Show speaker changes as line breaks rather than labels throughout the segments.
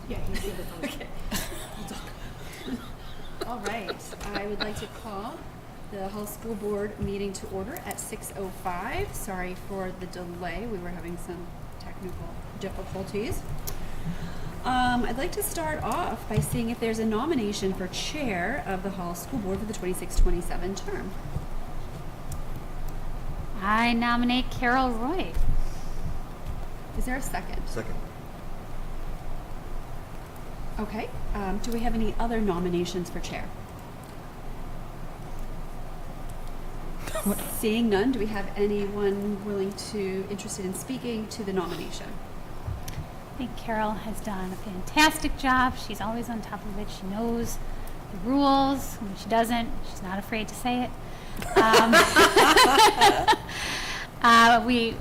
Yeah, he's good with those.
Okay. All right. I would like to call the Hollis School Board meeting to order at 6:05. Sorry for the delay. We were having some technical difficulties. I'd like to start off by seeing if there's a nomination for chair of the Hollis School Board for the 26-27 term.
I nominate Carol Roy.
Is there a second?
Second.
Okay. Do we have any other nominations for chair? Seeing none, do we have anyone interested in speaking to the nomination?
I think Carol has done a fantastic job. She's always on top of it. She knows the rules. When she doesn't, she's not afraid to say it.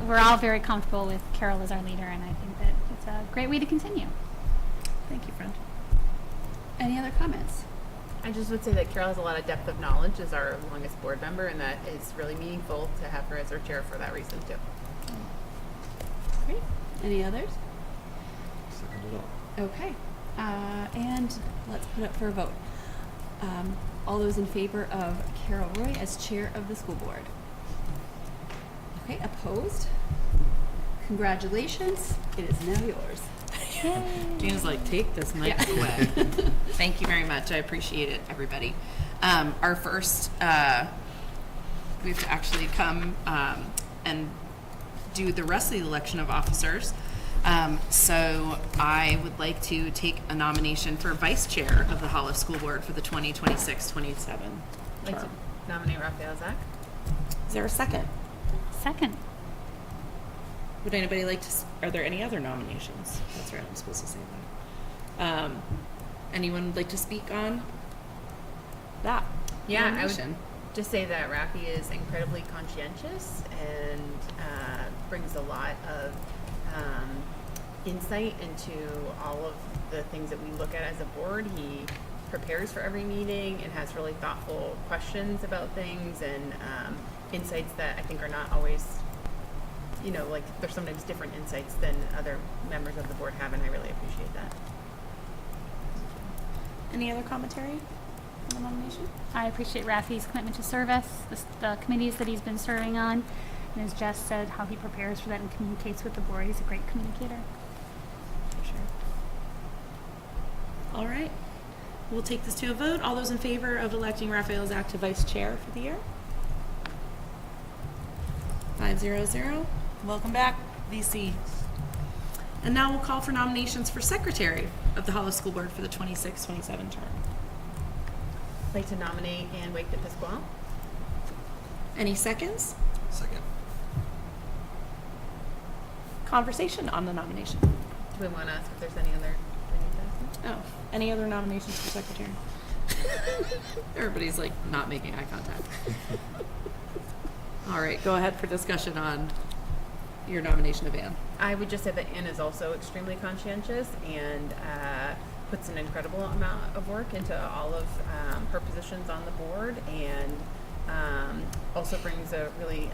We're all very comfortable with Carol as our leader, and I think that it's a great way to continue.
Thank you, friend. Any other comments?
I just would say that Carol has a lot of depth of knowledge as our longest board member, and that is really meaningful to have her as our chair for that reason too.
Great. Any others?
Second it all.
Okay. And let's put up for a vote. All those in favor of Carol Roy as chair of the school board? Okay, opposed? Congratulations. It is now yours.
Gina's like, take this mic away. Thank you very much. I appreciate it, everybody. Our first, we have to actually come and do the rest of the election of officers. So I would like to take a nomination for vice chair of the Hollis School Board for the 2026-27
I'd like to nominate Raphael Zach.
Is there a second?
Second.
Would anybody like to, are there any other nominations? That's right, I'm supposed to say that. Anyone would like to speak on that
Yeah, I
nomination?
would just say that Rafi is incredibly conscientious and brings a lot of insight into all of the things that we look at as a board. He prepares for every meeting and has really thoughtful questions about things and insights that I think are not always, like there's sometimes different insights than other members of the board have, and I really appreciate that.
Any other commentary on the nomination?
I appreciate Rafi's commitment to service, the committees that he's been serving on, and as Jess said, how he prepares for that and communicates with the board. He's a great communicator.
For sure. All right. We'll take this to a vote. All those in favor of electing Raphael Zach to vice chair for the year? 5-0-0. Welcome back, VC. And now we'll call for nominations for secretary of the Hollis School Board for the 26-27 term.
I'd like to nominate Anne Wake de Pasquale.
Any seconds?
Second.
Conversation on the nomination.
Do we want to ask if there's any other?
Oh, any other nominations for secretary? Everybody's like not making eye contact. All right, go ahead for discussion on your nomination of Anne.
I would just say that Anne is also extremely conscientious and puts an incredible amount of work into all of her positions on the board, and also brings a really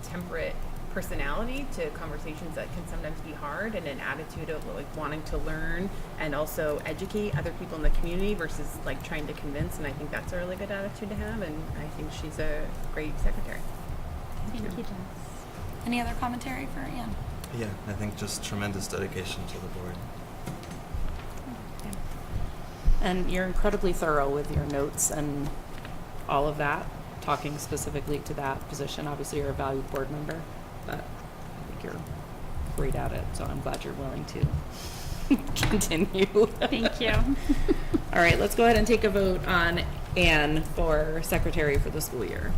temperate personality to conversations that can sometimes be hard, and an attitude of like wanting to learn and also educate other people in the community versus like trying to convince, and I think that's a really good attitude to have, and I think she's a great secretary.
Thank you, Jess.
Any other commentary for Anne?
Yeah, I think just tremendous dedication to the board.
Okay. And you're incredibly thorough with your notes and all of that, talking specifically to that position. Obviously, you're a valued board member, but I think you're great at it, so I'm glad you're willing to continue.
Thank you.
All right, let's go ahead and take a vote on Anne for secretary for the school year.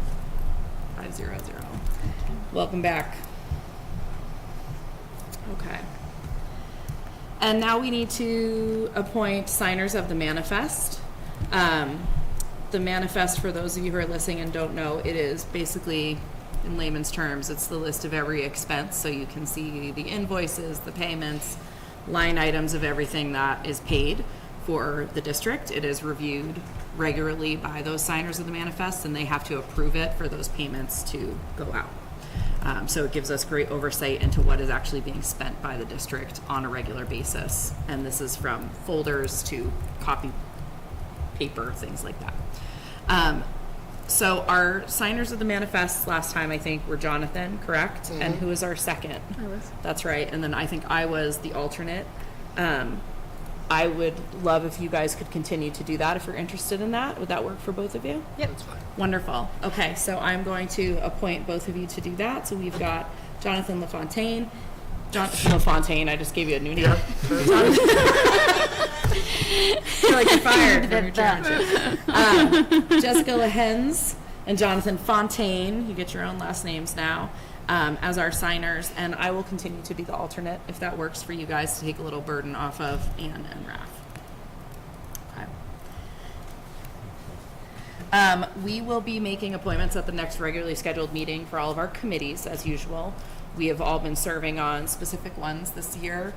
5-0-0. Welcome back. Okay. And now we need to appoint signers of the manifest. The manifest, for those of you who are listening and don't know, it is basically, in layman's terms, it's the list of every expense, so you can see the invoices, the payments, line items of everything that is paid for the district. It is reviewed regularly by those signers of the manifest, and they have to approve it for those payments to go out. So it gives us great oversight into what is actually being spent by the district on a regular basis. And this is from folders to copy paper, things like that. So our signers of the manifests last time, I think, were Jonathan, correct? And who was our second?
I was.
That's right. And then I think I was the alternate. I would love if you guys could continue to do that if you're interested in that. Would that work for both of you?
Yep.
That's fine.
Wonderful. Okay, so I'm going to appoint both of you to do that. So we've got Jonathan LaFontaine. Jonathan LaFontaine, I just gave you a new name. You're like you're fired from your chairmanship. Jessica Lahens and Jonathan Fontaine, you get your own last names now, as our signers. And I will continue to be the alternate if that works for you guys to take a little burden off of Anne and Raph. Okay. We will be making appointments at the next regularly scheduled meeting for all of our committees, as usual. We have all been serving on specific ones this year.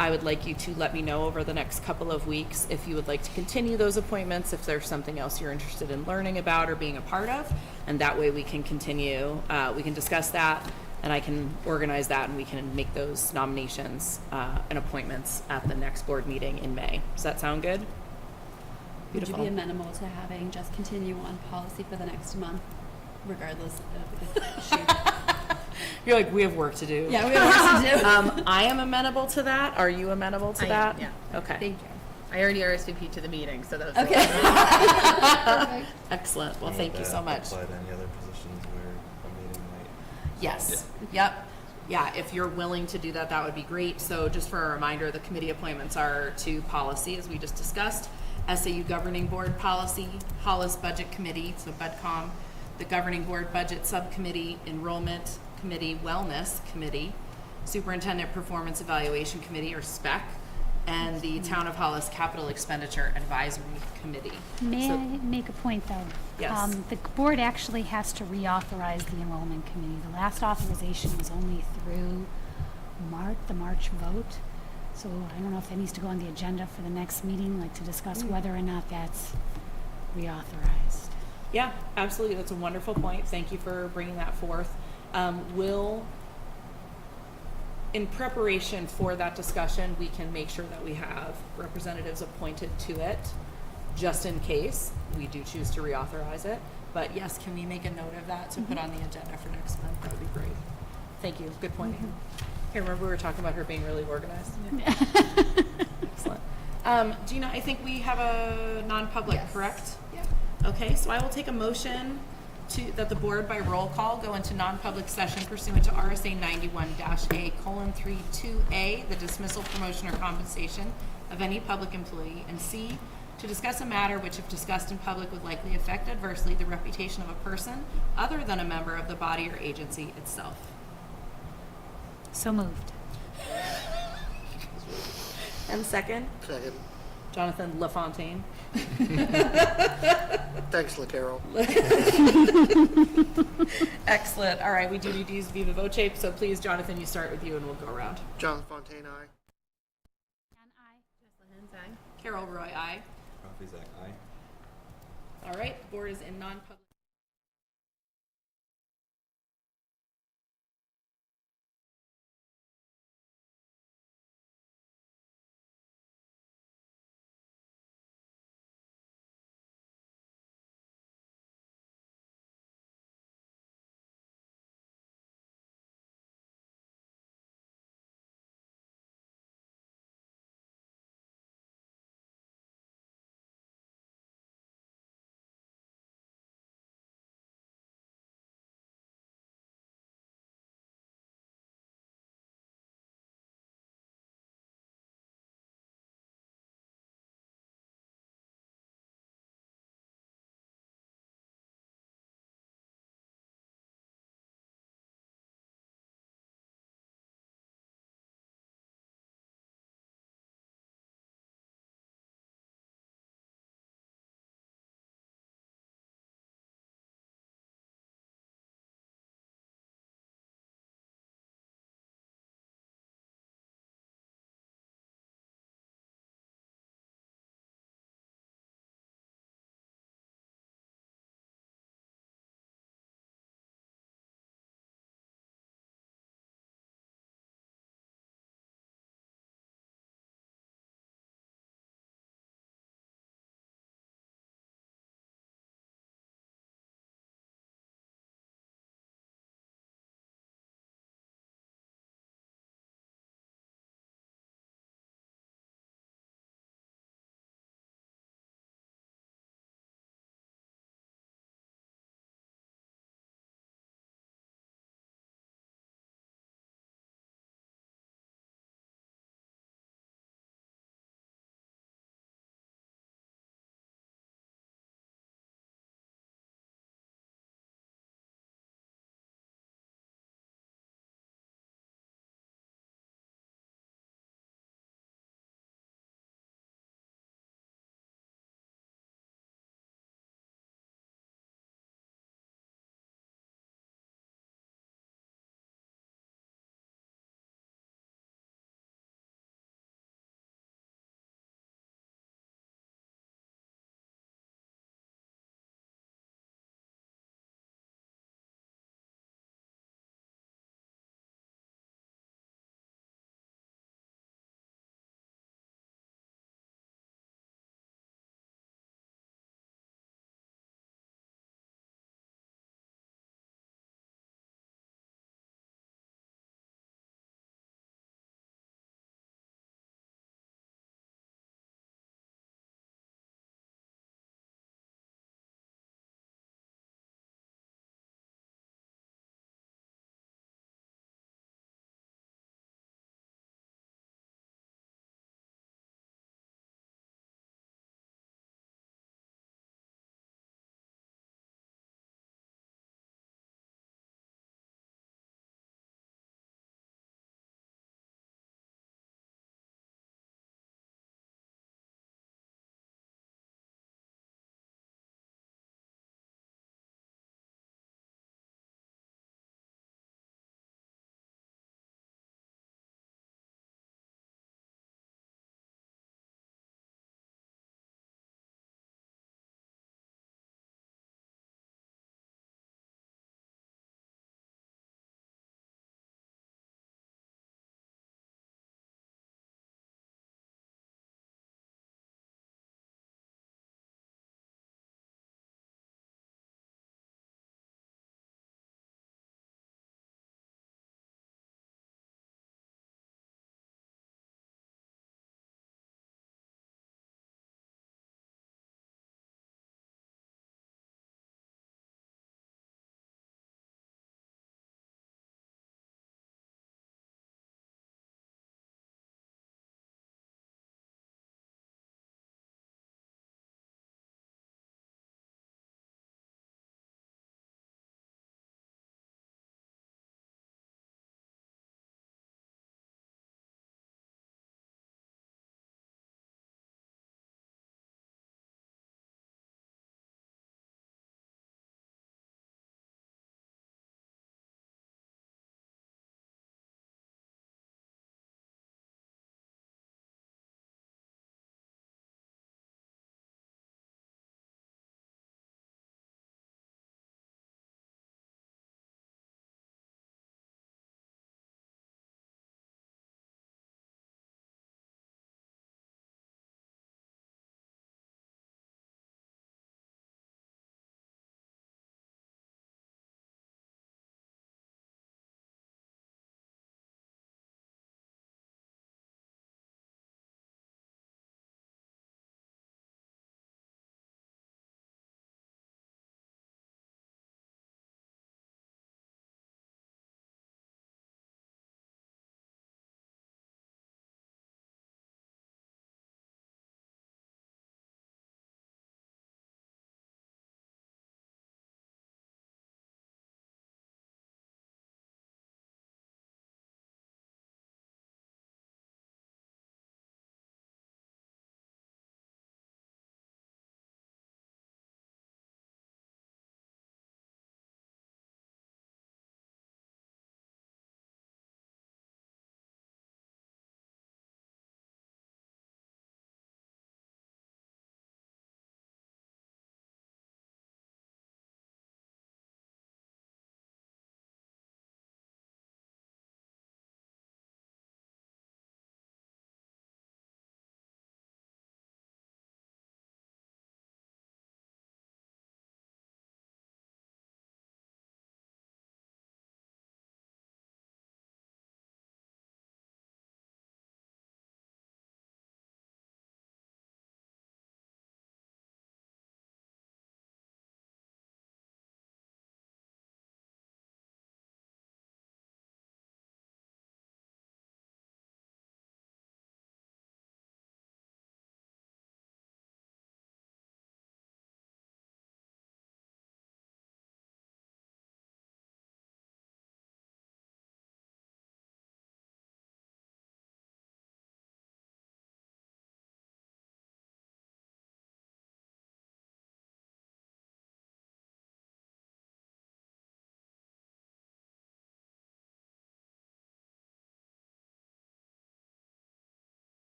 I would like you to let me know over the next couple of weeks if you would like to continue those appointments, if there's something else you're interested in learning about or being a part of, and that way we can continue, we can discuss that, and I can organize that, and we can make those nominations and appointments at the next board meeting in May. Does that sound good?
Would you
Beautiful.
be amenable to having just continue on policy for the next month, regardless of the issue?
You're like, we have work to do.
Yeah, we have work to do.
I am amenable to that. Are you amenable to
I am,
that?
yeah.
Okay.
Thank you.
I already RSVP'd to the meeting, so that was
Okay. Perfect.
Excellent. Well,
And
thank
would
you
that
so much.
apply to any other positions where a meeting might?
Yes. Yep. Yeah, if you're willing to do that, that would be great. So just for a reminder, the committee appointments are to policy, as we just discussed, SAU Governing Board Policy, Hollis Budget Committee, so BudCom, the Governing Board Budget Subcommittee, Enrollment Committee, Wellness Committee, Superintendent Performance Evaluation Committee, or SPEC, and the Town of Hollis Capital Expenditure Advisory Committee.
May
So-
I make a point, though?
Yes.
The board actually has to reauthorize the enrollment committee. The last authorization was only through the March vote. So I don't know if that needs to go on the agenda for the next meeting, like to discuss whether or not that's reauthorized.
Yeah, absolutely. That's a wonderful point. Thank you for bringing that forth. In preparation for that discussion, we can make sure that we have representatives appointed to it, just in case we do choose to reauthorize it. But yes, can we make a note of that to put on the agenda for next month? That would be great. Thank you. Good point. Here, remember we were talking about her being really organized? Excellent. Gina, I think we have a non-public,
Yes.
correct?
Yeah.
Okay, so I will take a motion that the board by roll call go into non-public session pursuant to RSA 91-A:32A, the dismissal, promotion, or compensation of any public employee, and C, to discuss a matter which, if discussed in public, would likely affect adversely the reputation of a person other than a member of the body or agency itself.
So moved.
And second,
Second.
Jonathan LaFontaine.
Thanks, LaCarol.
Excellent. All right, we do need to use Viva Voce, so please, Jonathan, you start with you and we'll go around.
John Fontaine, aye.
And I.
Carol Roy, aye.
Rafi Zach, aye.
All right, the board is in non-public.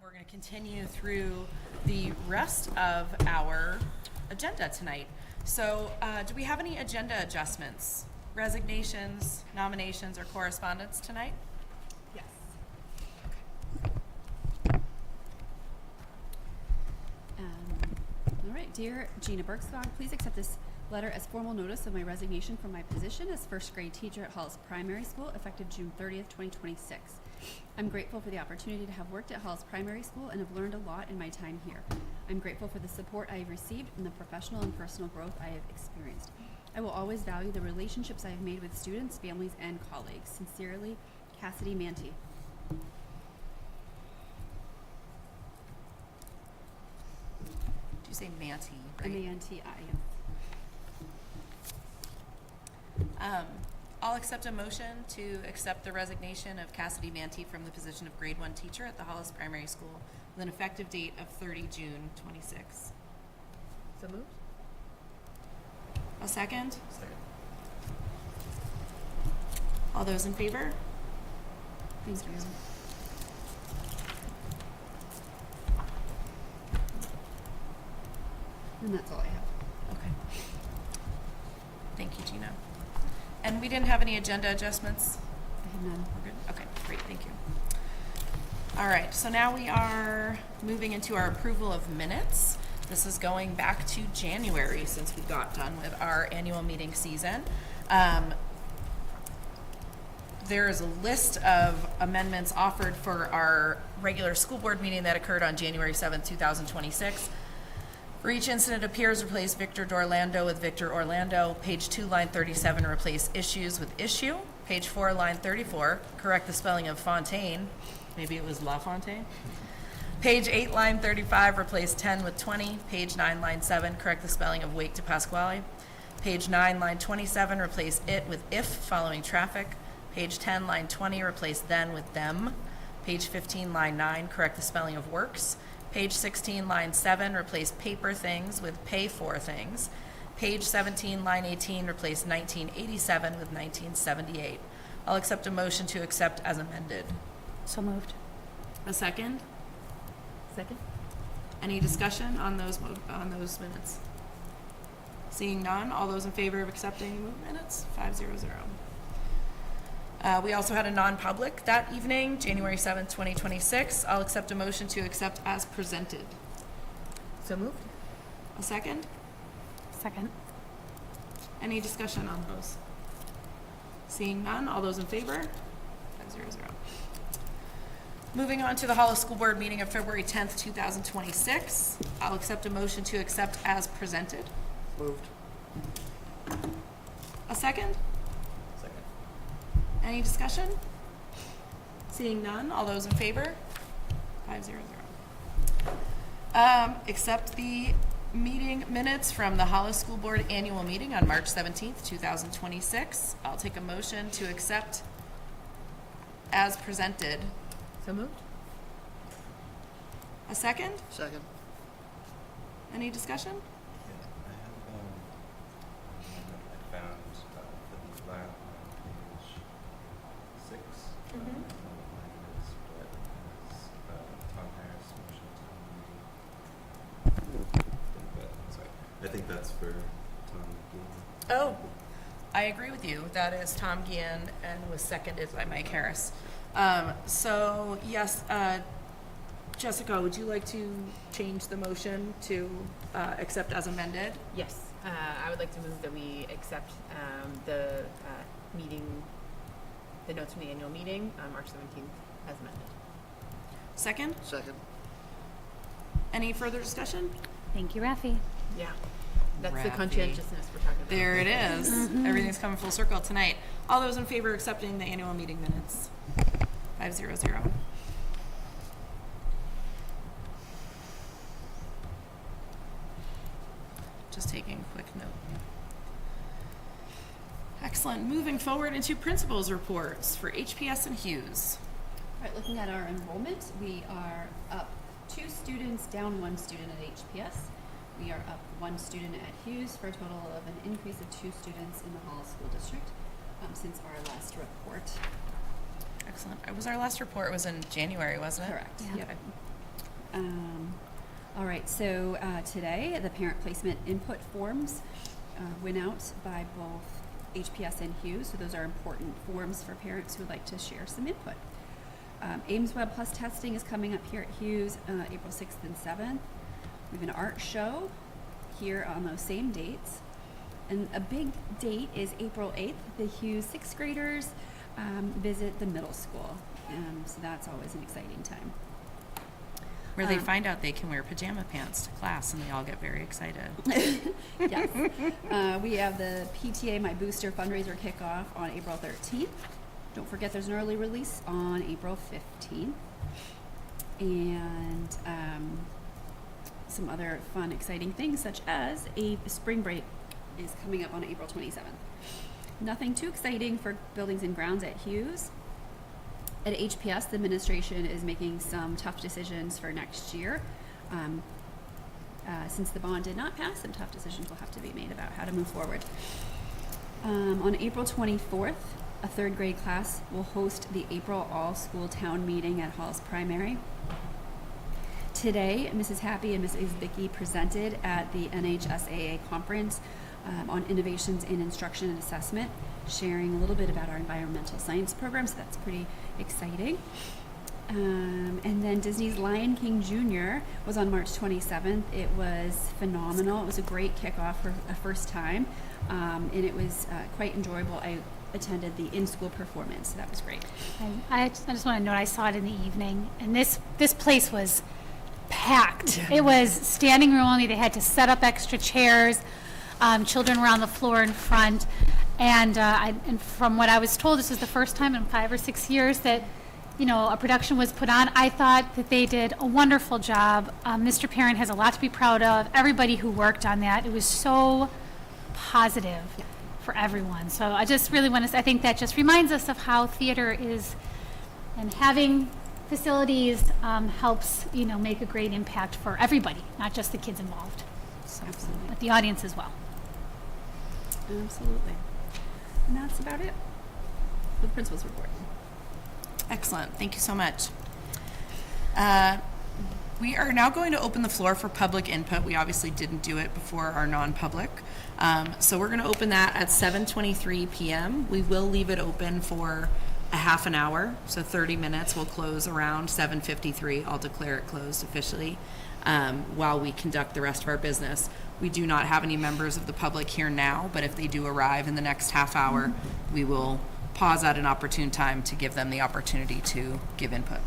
We're going to continue through the rest of our agenda tonight. So, do we have any agenda adjustments, resignations, nominations, or correspondence tonight?
Yes.
All right, dear Gina Bergskog, please accept this letter as formal notice of my resignation from my position as first grade teacher at Hollis Primary School, effective June 30th, 2026. I'm grateful for the opportunity to have worked at Hollis Primary School and have learned a lot in my time here. I'm grateful for the support I have received and the professional and personal growth I have experienced. I will always value the relationships I have made with students, families, and colleagues. Sincerely, Cassidy Manti.
Do you say Manti, right?
M-A-N-T-I.
I'll accept a motion to accept the resignation of Cassidy Manti from the position of grade 1 teacher at the Hollis Primary School with an effective date of 30 June 26.
So moved?
A second?
Second.
All those in favor?
Thank you. And that's all I have.
Okay. Thank you, Gina. And we didn't have any agenda adjustments?
I have none.
We're good? Okay, great, thank you. All right, so now we are moving into our approval of minutes. This is going back to January since we got done with our annual meeting season. There is a list of amendments offered for our regular school board meeting that occurred on January 7th, 2026. For each incident appears, replace Victor Dorlando with Victor Orlando. Page 2, line 37, replace issues with issue. Page 4, line 34, correct the spelling of Fontaine. Maybe it was La Fontaine. Page 8, line 35, replace 10 with 20. Page 9, line 7, correct the spelling of Wake to Pasquale. Page 9, line 27, replace it with if following traffic. Page 10, line 20, replace then with them. Page 15, line 9, correct the spelling of works. Page 16, line 7, replace paper things with pay for things. Page 17, line 18, replace 1987 with 1978. I'll accept a motion to accept as amended.
So moved.
A second?
Second?
Any discussion on those minutes? Seeing none, all those in favor of accepting the minutes? 500. We also had a non-public that evening, January 7th, 2026. I'll accept a motion to accept as presented.
So moved?
A second?
Second.
Any discussion on those? Seeing none, all those in favor? 500. Moving on to the Hollis School Board meeting of February 10th, 2026. I'll accept a motion to accept as presented.
Moved.
A second?
Second.
Any discussion? Seeing none, all those in favor? 500. Accept the meeting minutes from the Hollis School Board annual meeting on March 17th, 2026. I'll take a motion to accept as presented.
So moved?
A second?
Second.
Any discussion?
Yeah, I have one that I found for the flat on page 6. I don't know what line it is, but it's Tom Harris motion I think that's for Tom Dean.
Oh, I agree with you. That is Tom Gian and was seconded by Mike Harris. So, yes, Jessica, would you like to change the motion to accept as amended?
Yes. I would like to move that we accept the notes from the annual meeting on March 17th as amended.
Second?
Second.
Any further discussion?
Thank you, Rafi.
Yeah. That's the
Raffy.
conscientiousness we're talking about.
There it is. Everything's coming full circle tonight. All those in favor of accepting the annual meeting minutes? 500. Just taking a quick note. Excellent. Moving forward into principals' reports for HPS and Hughes.
All right, looking at our enrollment, we are up 2 students, down 1 student at HPS. We are up 1 student at Hughes for a total of an increase of 2 students in the Hollis School District since our last report.
Excellent. It was our last report was in January, wasn't it?
Correct.
Yeah.
Okay.
All right, so today the parent placement input forms went out by both HPS and Hughes, so those are important forms for parents who would like to share some input. Ames Web Plus testing is coming up here at Hughes April 6th and 7th. We have an art show here on those same dates. And a big date is April 8th. The Hughes 6th graders visit the middle school. So that's always an exciting time.
Where they find out they can wear pajama pants to class and they all get very excited.
Yes. We have the PTA My Booster fundraiser kickoff on April 13th. Don't forget there's an early release on April 15th. And some other fun, exciting things, such as a spring break is coming up on April 27th. Nothing too exciting for buildings and grounds at Hughes. At HPS, the administration is making some tough decisions for next year. Since the bond did not pass, some tough decisions will have to be made about how to move forward. On April 24th, a third grade class will host the April all-school town meeting at Hollis Primary. Today, Mrs. Happy and Mrs. Vicky presented at the NHSAA conference on innovations in instruction and assessment, sharing a little bit about our environmental science program, so that's pretty exciting. And then Disney's Lion King Jr. was on March 27th. It was phenomenal. It was a great kickoff for a first time, and it was quite enjoyable. I attended the in-school performance, so that was great.
I just want to note I saw it in the evening, and this place was packed. It was standing room only. They had to set up extra chairs. Children were on the floor in front, and from what I was told, this was the first time in 5 or 6 years that a production was put on. I thought that they did a wonderful job. Mr. Parent has a lot to be proud of. Everybody who worked on that, it was so positive for everyone. So I just really want to. I think that just reminds us of how theater is, and having facilities helps make a great impact for everybody, not just the kids involved. So,
Absolutely.
but the audience as well.
Absolutely. And that's about it for the principal's report.
Excellent. Thank you so much. We are now going to open the floor for public input. We obviously didn't do it before our non-public. So we're going to open that at 7:23 p.m. We will leave it open for a half an hour, so 30 minutes. We'll close around 7:53. I'll declare it closed officially while we conduct the rest of our business. We do not have any members of the public here now, but if they do arrive in the next half hour, we will pause at an opportune time to give them the opportunity to give input.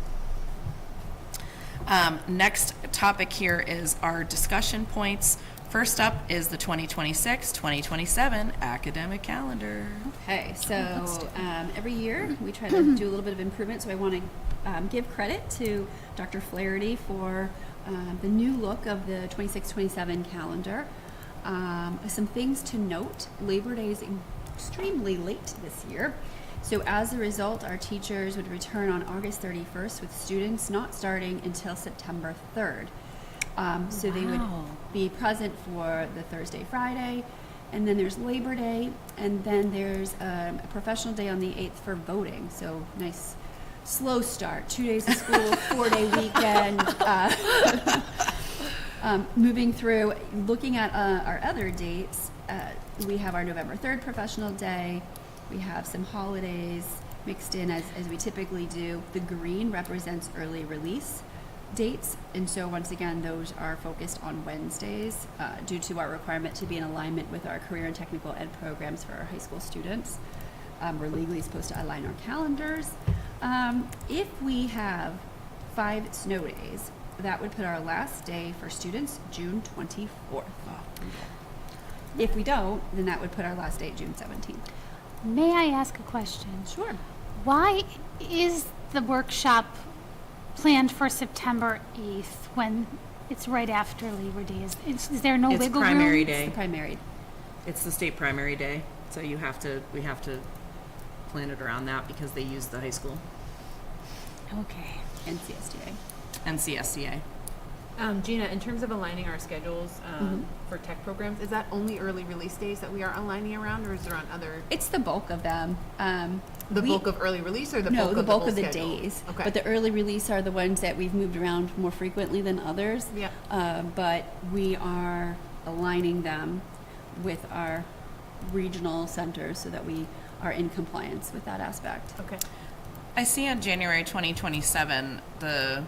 Next topic here is our discussion points. First up is the 2026-2027 academic calendar.
Okay, so every year we try to do a little bit of improvement, so I want to give credit to Dr. Flaherty for the new look of the 26-27 calendar. Some things to note: Labor Day is extremely late this year. So as a result, our teachers would return on August 31st with students not starting until September 3rd. So they would be present for the Thursday, Friday, and then there's Labor Day, and then there's a professional day on the 8th for voting. So nice slow start, 2 days of school, 4-day weekend. Moving through, looking at our other dates, we have our November 3rd professional day. We have some holidays mixed in as we typically do. The green represents early release dates, and so once again, those are focused on Wednesdays due to our requirement to be in alignment with our career and technical ed programs for our high school students. We're legally supposed to align our calendars. If we have 5 snow days, that would put our last day for students June 24th. If we don't, then that would put our last day June 17th.
May I ask a question?
Sure.
Why is the workshop planned for September 8th when it's right after Labor Day? Is there no
It's
wiggle
primary
room?
day.
It's the primary.
It's the state primary day, so we have to plan it around that because they use the high school
Okay.
and CSTA.
and CSCA.
Gina, in terms of aligning our schedules for tech programs, is that only early release days that we are aligning around, or is there on other?
It's the bulk of them.
The bulk of early release, or the
No,
bulk
the
of
bulk
the
of
whole
the
schedule?
days.
Okay.
But the early release are the ones that we've moved around more frequently than others.
Yep.
But we are aligning them with our regional centers so that we are in compliance with that aspect.
Okay.
I see on January 2027, the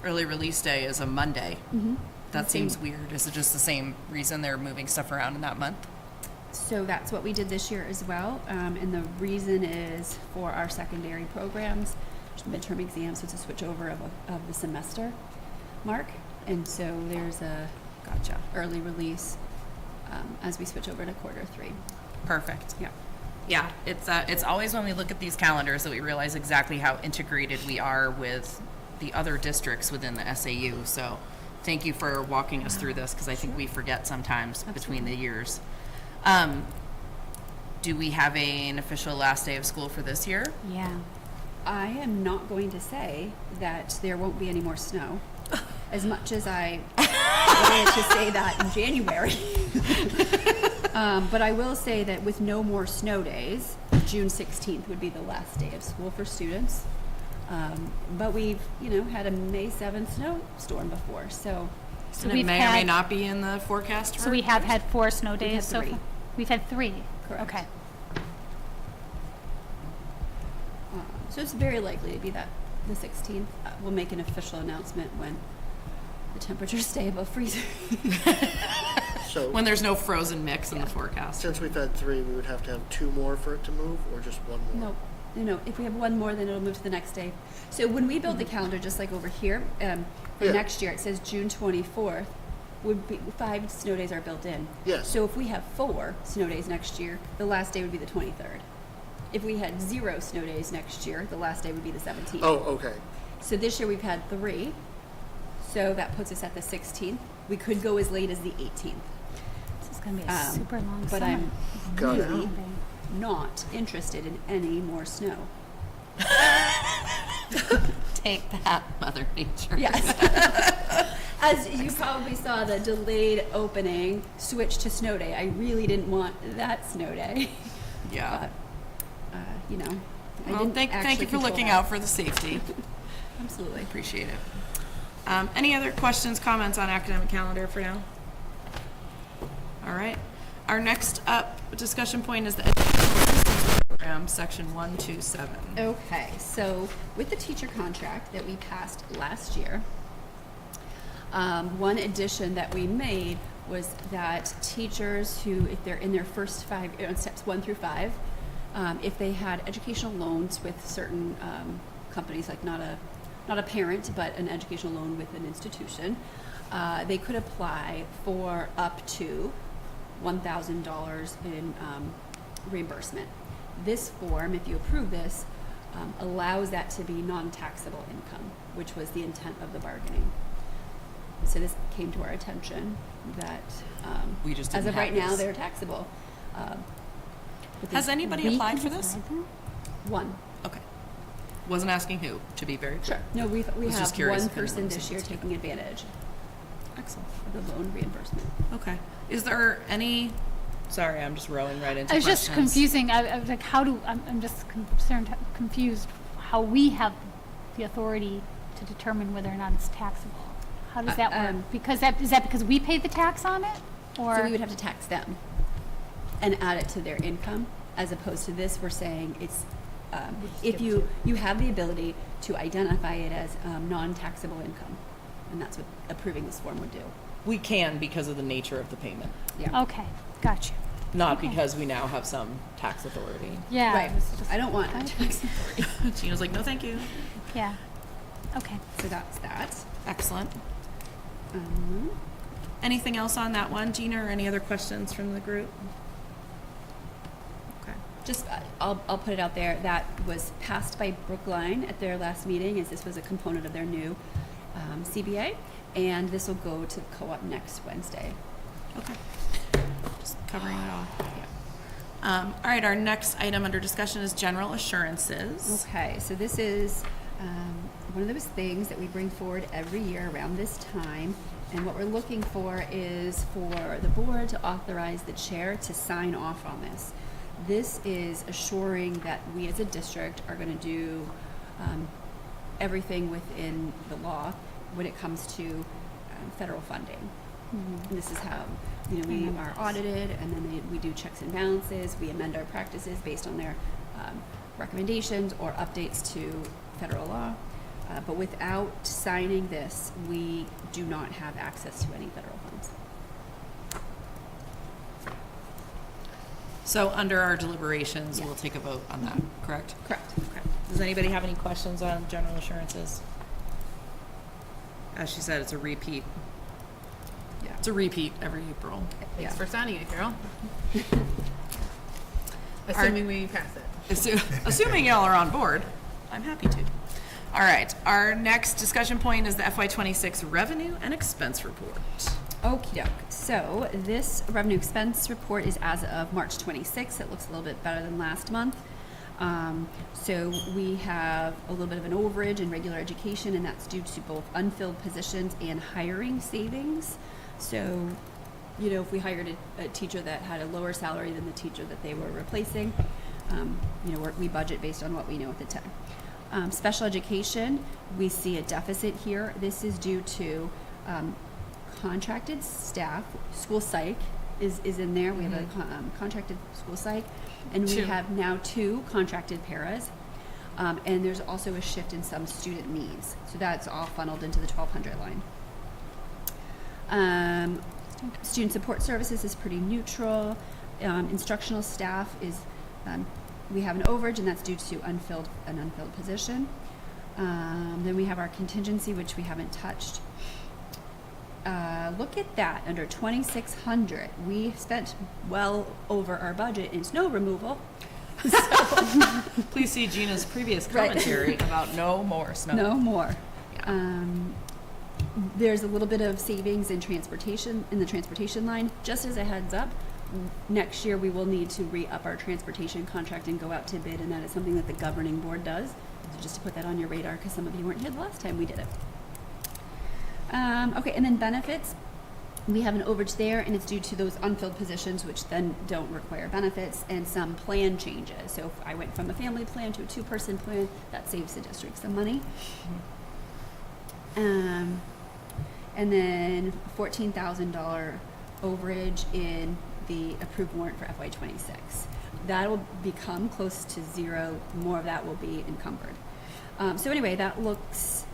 early release day is a Monday. That seems weird. Is it just the same reason they're moving stuff around in that month?
So that's what we did this year as well. And the reason is for our secondary programs, midterm exams, so it's a switch over of the semester mark. And so there's a early release as we switch over to quarter 3.
Perfect.
Yeah.
Yeah, it's always when we look at these calendars that we realize exactly how integrated we are with the other districts within the SAU. So thank you for walking us through this, because I think we forget sometimes between the years. Do we have an official last day of school for this year?
Yeah.
I am not going to say that there won't be any more snow, as much as I wanted to say that in January. But I will say that with no more snow days, June 16th would be the last day of school for students. But we've, had a May 7th snowstorm before, so
And it
we've
may or may
had-
not be in the forecast.
So we have had 4 snow days
had
so
3.
far? We've had 3?
Correct.
Okay.
so it's very likely to be that the 16th. We'll make an official announcement when the temperatures stay above freezing.
So
when there's no frozen mix in the forecast.
since we've had 3, we would have to have 2 more for it to move, or just 1 more?
No. If we have 1 more, then it'll move to the next day. So when we build the calendar, just like over here, for
Yeah.
next year, it says June 24th. Would be 5 snow days are built in.
Yes.
So if we have 4 snow days next year, the last day would be the 23rd. If we had 0 snow days next year, the last day would be the 17th.
Oh, okay.
So this year we've had 3. So that puts us at the 16th. We could go as late as the 18th.
This is going to be a super long
But
summer.
I'm
Got it.
really not interested in any more snow.
Take that, Mother Nature.
Yes. As you probably saw, the delayed opening switched to snow day. I really didn't want that snow day.
Yeah.
But, I
Well,
didn't
thank
actually
you for
control
looking
that.
out for the safety.
Absolutely.
Appreciate it. Any other questions, comments on academic calendar for now? All right. Our next up discussion point is the Educational Assistance Program, Section 127.
Okay, so with the teacher contract that we passed last year, one addition that we made was that teachers who, if they're in their first 5, steps 1 through 5, if they had educational loans with certain companies, like not a parent, but an educational loan with an institution, they could apply for up to $1,000 in reimbursement. This form, if you approve this, allows that to be non-taxable income, which was the intent of the bargaining. So this came to our attention that
We just
as
didn't
of right
have
now,
this.
they're taxable. But
Has
this
anybody applied for this?
one?
Okay. Wasn't asking who, to be very clear.
No, we
Was just
have
curious
one
if anyone
person
was
this year
interested.
taking advantage
Excellent.
of the loan reimbursement.
Okay. Is there any, sorry, I'm just rowing right into
I was
questions.
just confusing. I was like, I'm just confused how we have the authority to determine whether or not it's taxable. How does that work? Because is that because we pay the tax on it? Or
So we would have to tax them and add it to their income, as opposed to this, we're saying it's, if you have the ability to identify it as non-taxable income, and that's what approving this form would do.
We can because of the nature of the payment,
Yeah.
Okay, gotcha.
not
Okay.
because we now have some tax authority.
Yeah.
Right.
it was just-
I don't want a tax authority.
Gina's like, no, thank you.
Yeah. Okay.
So that's that.
Excellent.
Um,
Anything else on that one, Gina, or any other questions from the group? Okay.
Just, I'll put it out there, that was passed by Brookline at their last meeting, as this was a component of their new CBA, and this will go to co-op next Wednesday.
Okay. Just covering it all. All right, our next item under discussion is general assurances.
Okay, so this is one of those things that we bring forward every year around this time, And what we're looking for is for the board to authorize the chair to sign off on this. This is assuring that we as a district are going to do everything within the law when it comes to federal funding. And this is how, we are audited, and then we do checks and balances. We amend our practices based on their recommendations or updates to federal law. But without signing this, we do not have access to any federal funds.
So under our deliberations, we'll take a vote on that, correct?
Correct.
Does anybody have any questions on general assurances? As she said, it's a repeat.
Yeah.
It's a repeat every April.
Thanks for signing it, Carol. Assuming we pass it.
Assuming y'all are on board, I'm happy to. All right, our next discussion point is the FY26 revenue and expense report.
Okie doke. So this revenue expense report is as of March 26th. It looks a little bit better than last month. So we have a little bit of an overage in regular education, and that's due to both unfilled positions and hiring savings. So, if we hired a teacher that had a lower salary than the teacher that they were replacing, we budget based on what we know at the time. Special education, we see a deficit here. This is due to contracted staff. School psych is in there. We have a contracted school psych, and we have now 2 contracted paras. And there's also a shift in some student needs. So that's all funneled into the 1200 line. Student support services is pretty neutral. Instructional staff is, we have an overage, and that's due to an unfilled position. Then we have our contingency, which we haven't touched. Look at that, under 2,600. We spent well over our budget in snow removal.
Please see Gina's previous commentary about no more snow.
No more.
Yeah.
There's a little bit of savings in the transportation line. Just as a heads up, next year we will need to re-up our transportation contract and go out to bid, and that is something that the governing board does. So just to put that on your radar, because some of you weren't here the last time we did it. Okay, and then benefits. We have an overage there, and it's due to those unfilled positions, which then don't require benefits, and some plan changes. So if I went from a family plan to a 2-person plan, that saves the district some money. And then $14,000 overage in the approved warrant for FY26. That will become close to zero. More of that will be encumbered. So anyway, that looks.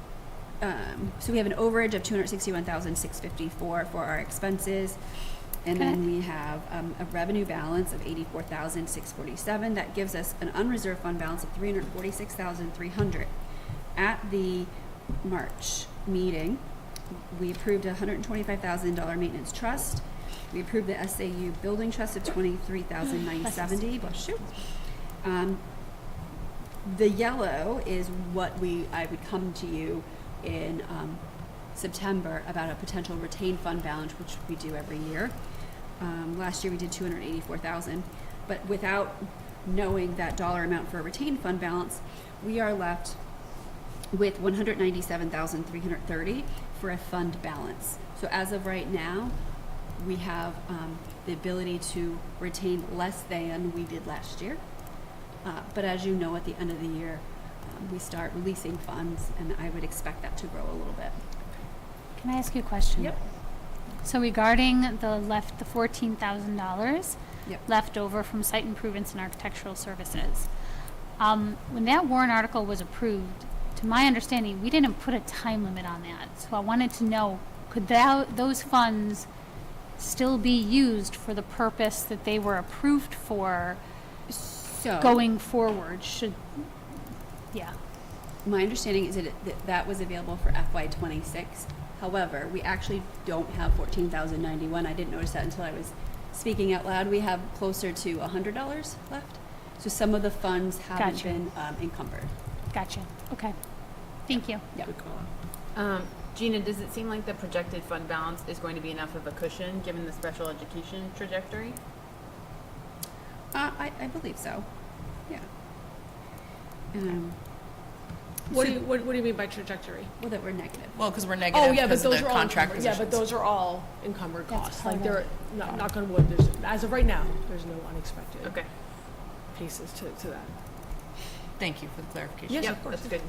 So we have an overage of $261,654 for our expenses, and then we have a revenue balance of $84,647. That gives us an unreserved fund balance of $346,300. At the March meeting, we approved a $125,000 maintenance trust. We approved the SAU building trust of $23,970. Bless you. The yellow is what I would come to you in September about a potential retained fund balance, which we do every year. Last year we did $284,000, but without knowing that dollar amount for a retained fund balance, we are left with $197,330 for a fund balance. So as of right now, we have the ability to retain less than we did last year. But as you know, at the end of the year, we start releasing funds, and I would expect that to grow a little bit.
Can I ask you a question?
Yep.
So regarding the $14,000
Yep.
left over from site improvements and architectural services, when that warrant article was approved, to my understanding, we didn't put a time limit on that. So I wanted to know, could those funds still be used for the purpose that they were approved for
So
going forward?
my understanding is that was available for FY26. However, we actually don't have $14,091. I didn't notice that until I was speaking out loud. We have closer to $100 left. So some of the funds haven't
Gotcha.
been encumbered.
Gotcha. Okay. Thank you.
Yeah.
Good call.
Gina, does it seem like the projected fund balance is going to be enough of a cushion given the special education trajectory?
I believe so. Yeah.
What do you mean by trajectory?
Well, that we're negative.
Well, because we're negative
Oh, yeah, but
because of
those
the
are all
contract
encumbered. Yeah,
positions.
but those are all encumbered
That's
costs.
part
Like,
of
they're,
it.
knock on wood, there's, as of right now, there's no unexpected
Okay.
pieces to that.
Thank you for the clarification.
Yes,
Yep,
of course.
that's good.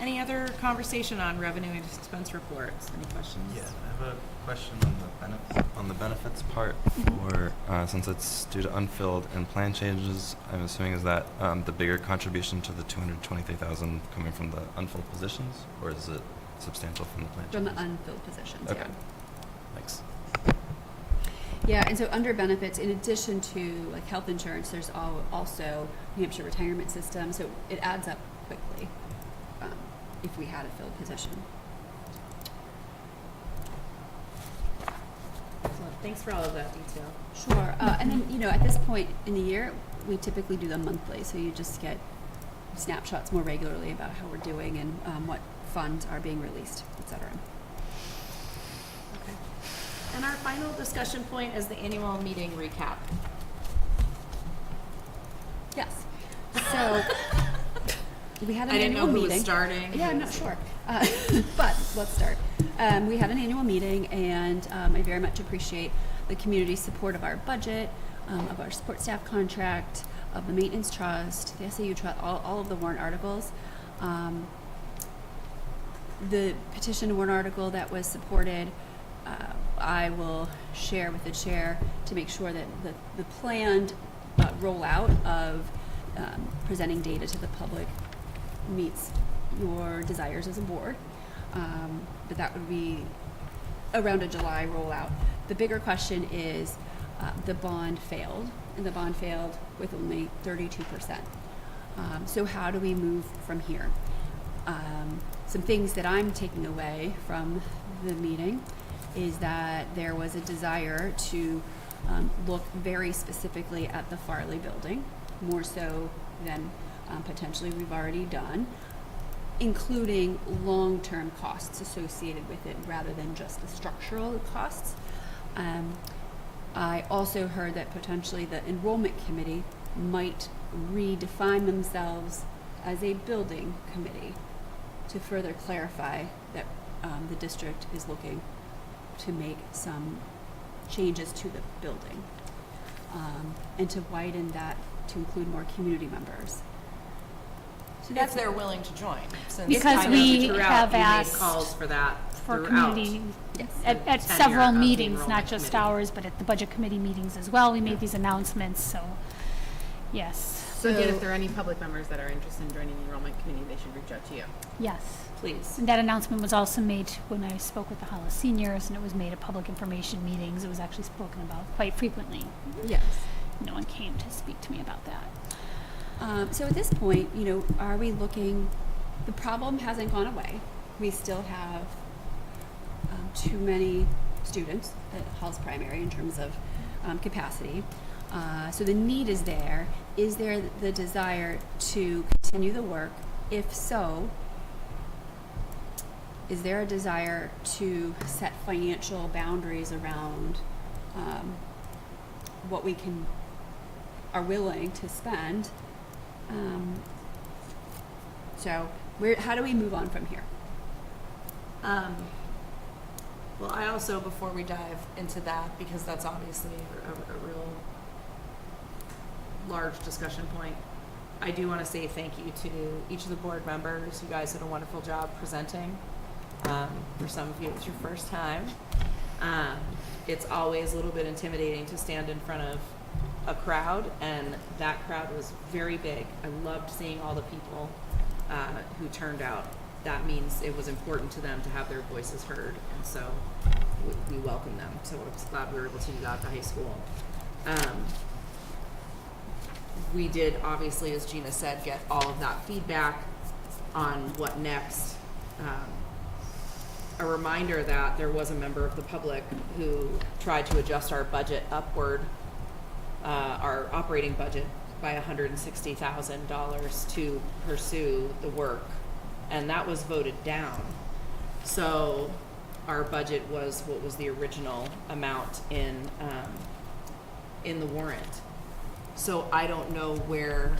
Any other conversation on revenue and expense reports? Any questions?
Yeah, I have a question on the benefits part. For since it's due to unfilled and plan changes, I'm assuming is that the bigger contribution to the 223,000 coming from the unfilled positions, or is it substantial from the plan
From the
changes?
unfilled positions,
Okay.
yeah.
Thanks.
Yeah, and so under benefits, in addition to like health insurance, there's also New Hampshire retirement system, so it adds up quickly if we had a filled position.
Excellent. Thanks for all of that detail.
Sure. And then, at this point in the year, we typically do them monthly, so you just get snapshots more regularly about how we're doing and what funds are being released, et cetera.
Okay. And our final discussion point is the annual meeting recap.
Yes. So we had an
I didn't know
annual
who
meeting.
was starting.
Yeah, I'm not sure. But let's start. We had an annual meeting, and I very much appreciate the community's support of our budget, of our support staff contract, of the maintenance trust, the SAU trust, all of the warrant articles. The petition warrant article that was supported, I will share with the chair to make sure that the planned rollout of presenting data to the public meets your desires as a board. But that would be around a July rollout. The bigger question is the bond failed, and the bond failed with only 32%. So how do we move from here? Some things that I'm taking away from the meeting is that there was a desire to look very specifically at the Farley building, more so than potentially we've already done, including long-term costs associated with it rather than just the structural costs. I also heard that potentially the enrollment committee might redefine themselves as a building committee to further clarify that the district is looking to make some changes to the building and to widen that to include more community members. So
If they're willing to join, since
Because
I know
we
throughout
have
you made
asked
calls for that
for
throughout.
community,
Yes.
at
tenure
several
of the
meetings, not
enrollment
just
committee.
ours, but at the budget committee meetings as well. We made these announcements, so, yes,
So again, if there are any public members that are interested in joining the enrollment committee, they should reach out to you.
yes.
Please.
And that announcement was also made when I spoke with the Hollis seniors, and it was made at public information meetings. It was actually spoken about quite frequently.
Yes.
No one came to speak to me about that.
So at this point, are we looking, the problem hasn't gone away. We still have too many students at Halls Primary in terms of capacity. So the need is there. Is there the desire to continue the work? If so, is there a desire to set financial boundaries around what we are willing to spend? So how do we move on from here?
Well, I also, before we dive into that, because that's obviously a real large discussion point, I do want to say thank you to each of the board members. You guys did a wonderful job presenting. For some of you, it's your first time. It's always a little bit intimidating to stand in front of a crowd, and that crowd was very big. I loved seeing all the people who turned out. That means it was important to them to have their voices heard, and so we welcome them. So I was glad we were able to do that at the high school. We did, obviously, as Gina said, get all of that feedback on what next. A reminder that there was a member of the public who tried to adjust our budget upward, our operating budget by $160,000 to pursue the work, and that was voted down. So our budget was what was the original amount in the warrant. So I don't know where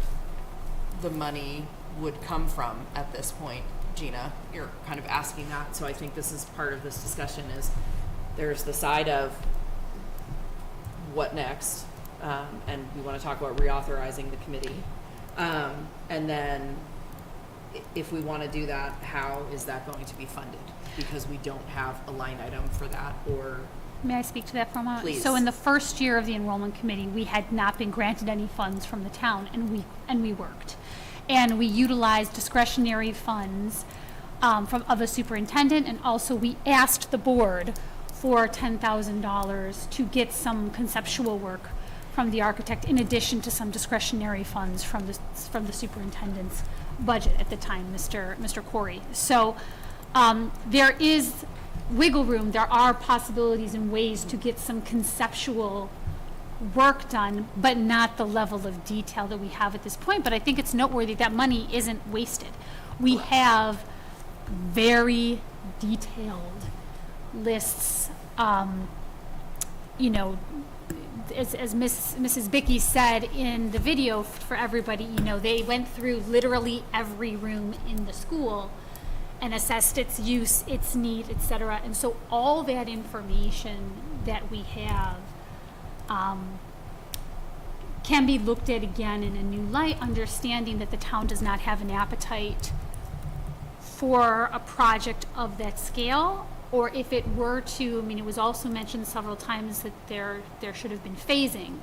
the money would come from at this point. Gina, you're kind of asking that, so I think this is part of this discussion is there's the side of what next, and we want to talk about reauthorizing the committee. And then if we want to do that, how is that going to be funded? Because we don't have a line item for that, or
May I speak to that for a moment?
Please.
So in the first year of the enrollment committee, we had not been granted any funds from the town, and we worked. And we utilized discretionary funds of the superintendent, and also we asked the board for $10,000 to get some conceptual work from the architect, in addition to some discretionary funds from the superintendent's budget at the time, Mr. Corey. So there is wiggle room. There are possibilities and ways to get some conceptual work done, but not the level of detail that we have at this point. But I think it's noteworthy that money isn't wasted. We have very detailed lists, you know, as Mrs. Bickey said in the video for everybody, you know, they went through literally every room in the school and assessed its use, its need, etc. And so all that information that we have can be looked at again in a new light, understanding that the town does not have an appetite for a project of that scale. Or if it were to, I mean, it was also mentioned several times that there should have been phasing.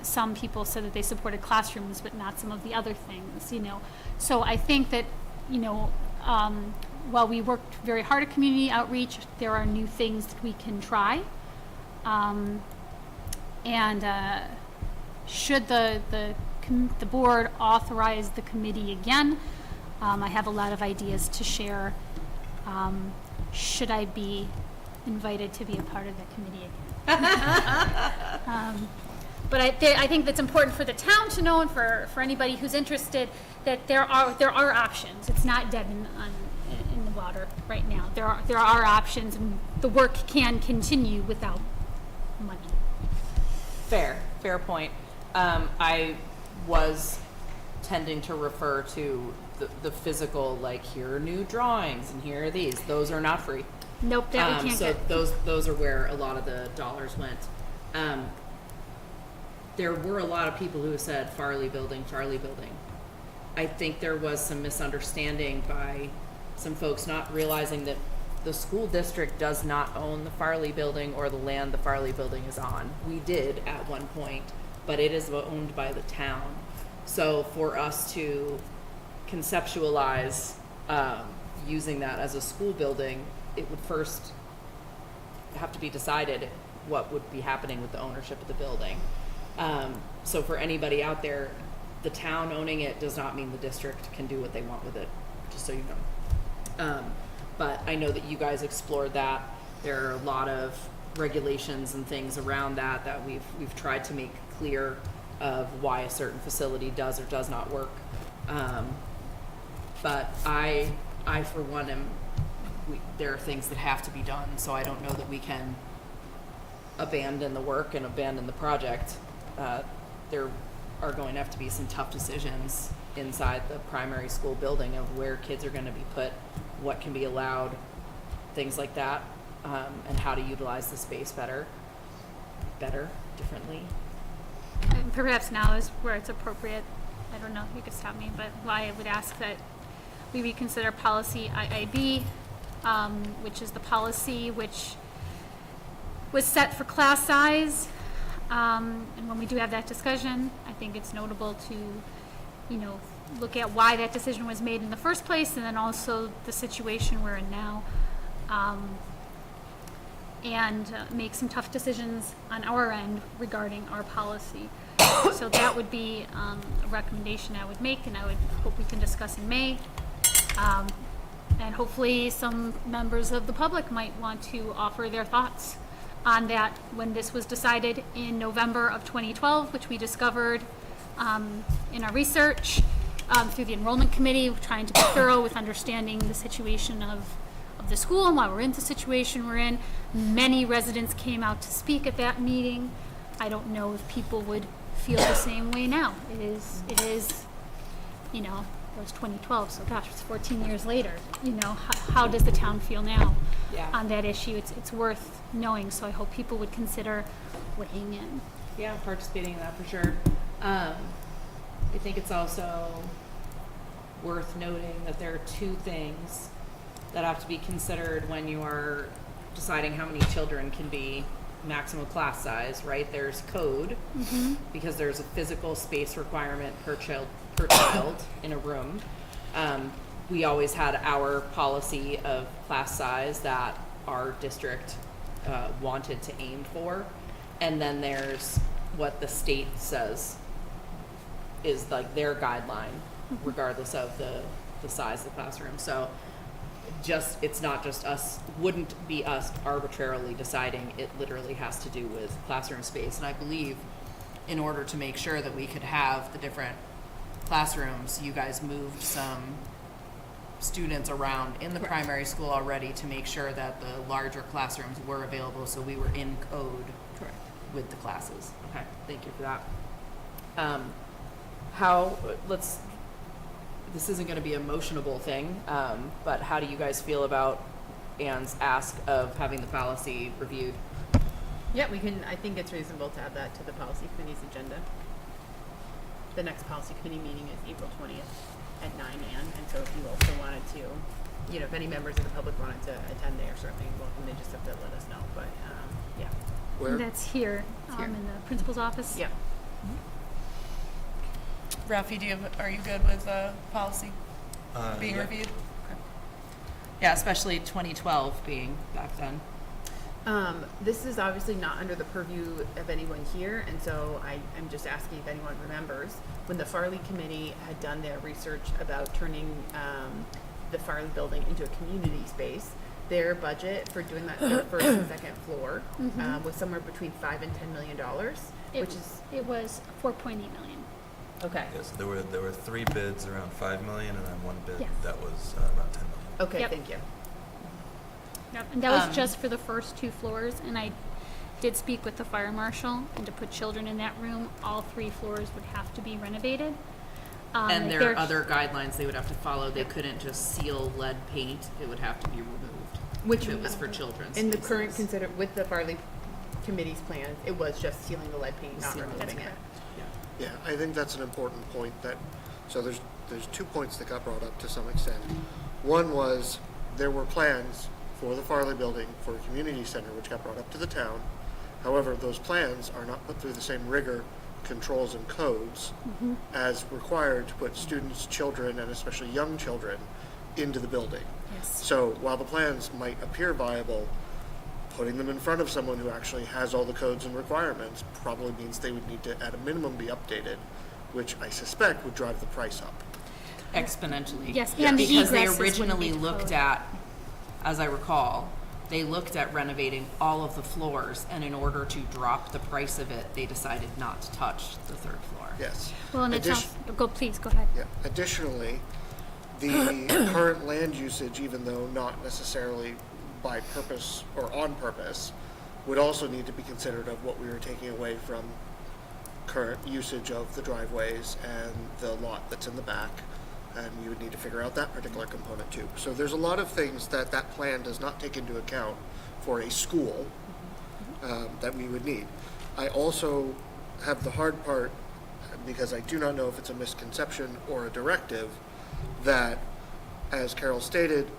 Some people said that they supported classrooms, but not some of the other things, you know. So I think that, you know, while we worked very hard at community outreach, there are new things that we can try. Should the board authorize the committee again, I have a lot of ideas to share. Should I be invited to be a part of the committee again? But I think that's important for the town to know, and for anybody who's interested, that there are options. It's not dead in the water right now. There are options, and the work can continue without money.
fair point. I was tending to refer to the physical, like, here are new drawings and here are these. Those are not free.
Nope, that we can't
so
get.
those are where a lot of the dollars went. There were a lot of people who said Farley building. I think there was some misunderstanding by some folks not realizing that the school district does not own the Farley building or the land the Farley building is on. We did at one point, but it is owned by the town. So for us to conceptualize using that as a school building, it would first have to be decided what would be happening with the ownership of the building. So for anybody out there, the town owning it does not mean the district can do what they want with it, just so you know. But I know that you guys explored that. There are a lot of regulations and things around that we've tried to make clear of why a certain facility does or does not work. But I for one there are things that have to be done, so I don't know that we can abandon the work and abandon the project. There are going to have to be some tough decisions inside the primary school building of where kids are going to be put, what can be allowed, things like that, and how to utilize the space better, differently.
And perhaps now is where it's appropriate. I don't know, you could stop me, but why I would ask that we reconsider policy IIB, which is the policy which was set for class size. And when we do have that discussion, I think it's notable to, you know, look at why that decision was made in the first place, and then also the situation we're in now, and make some tough decisions on our end regarding our policy. So that would be a recommendation I would make, and I would hope we can discuss in May. And hopefully some members of the public might want to offer their thoughts on that when this was decided in November of 2012, which we discovered in our research through the enrollment committee, trying to be thorough with understanding the situation of the school and why we're in the situation we're in. Many residents came out to speak at that meeting. I don't know if people would feel the same way now. It is, you know,
that was 2012, so gosh, it's 14 years later. You know, how does the town feel now
Yeah.
on that issue? It's worth knowing, so I hope people would consider weighing in.
Yeah, participating in that for sure. I think it's also worth noting that there are two things that have to be considered when you are deciding how many children can be maximum class size, right? There's code, because there's a physical space requirement per child in a room. We always had our policy of class size that our district wanted to aim for. And then there's what the state says is like their guideline, regardless of the size of the classroom. So it's not just us, wouldn't be us arbitrarily deciding. It literally has to do with classroom space. And I believe in order to make sure that we could have the different classrooms, you guys moved some students around in the primary school already to make sure that the larger classrooms were available, so we were in code with the classes. Okay, thank you for that. This isn't going to be a motionable thing, but how do you guys feel about Anne's ask of having the policy reviewed?
Yeah, I think it's reasonable to add that to the policy committee's agenda. The next policy committee meeting is April 20th at 9 a.m. And so if you also wanted to, if any members of the public wanted to attend, they are certainly welcome. They just have to let us know. But yeah.
Where?
That's here,
here.
in the principal's office.
Yeah.
Ralphie, are you good with policy being
Yeah.
reviewed? Okay. Yeah, especially 2012 being back then.
This is obviously not under the purview of anyone here, and so I'm just asking if anyone remembers when the Farley Committee had done their research about turning the Farley building into a community space. Their budget for doing that for the first and second floor was somewhere between $5 and $10 million,
It was 4.8 million.
okay.
Yes, there were 3 bids around 5 million, and then 1 bid
Yes.
that was around 10 million.
Okay,
Yep.
thank you.
Yep, and that was just for the first 2 floors, and I did speak with the fire marshal, and to put children in that room, all 3 floors would have to be renovated.
And
like
there are other guidelines they would have to follow. They couldn't just seal lead paint. It would have to be removed.
Which
if it was for children's
in the
spaces.
current with the Farley Committee's plans, it was just sealing the lead paint, not
Sealing.
removing
That's
it.
correct.
Yeah, I think that's an important point so there's 2 points that got brought up to some extent. One was there were plans for the Farley building for a community center, which got brought up to the town. However, those plans are not put through the same rigor, controls, and codes as required to put students, children, and especially young children into the building.
Yes.
So while the plans might appear viable, putting them in front of someone who actually has all the codes and requirements probably means they would need to, at a minimum, be updated, which I suspect would drive the price up.
Exponentially.
Yes, and the
because they
egresses wouldn't
originally
be
looked
code.
at, as I recall, they looked at renovating all of the floors, and in order to drop the price of it, they decided not to touch the 3rd floor.
Yes.
Well, and it's
Addition-
also, please, go ahead.
Yeah. Additionally, the current land usage, even though not necessarily by purpose or on purpose, would also need to be considered of what we were taking away from current usage of the driveways and the lot that's in the back. And you would need to figure out that particular component too. So there's a lot of things that plan does not take into account for a school that we would need. I also have the hard part, because I do not know if it's a misconception or a directive, that, as Carol stated,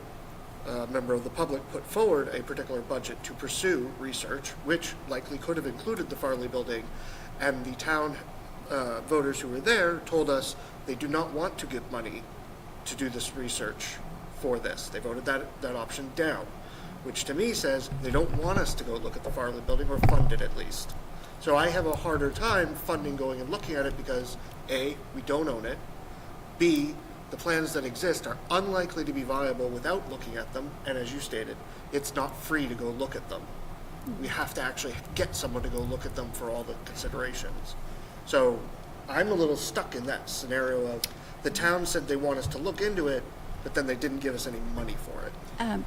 a member of the public put forward a particular budget to pursue research, which likely could have included the Farley building, and the town voters who were there told us they do not want to give money to do this research for this. They voted that option down, which to me says they don't want us to go look at the Farley building, or fund it at least. So I have a harder time funding going and looking at it because A, we don't own it, B, the plans that exist are unlikely to be viable without looking at them, and as you stated, it's not free to go look at them. We have to actually get someone to go look at them for all the considerations. So I'm a little stuck in that scenario of the town said they want us to look into it, but then they didn't give us any money for it.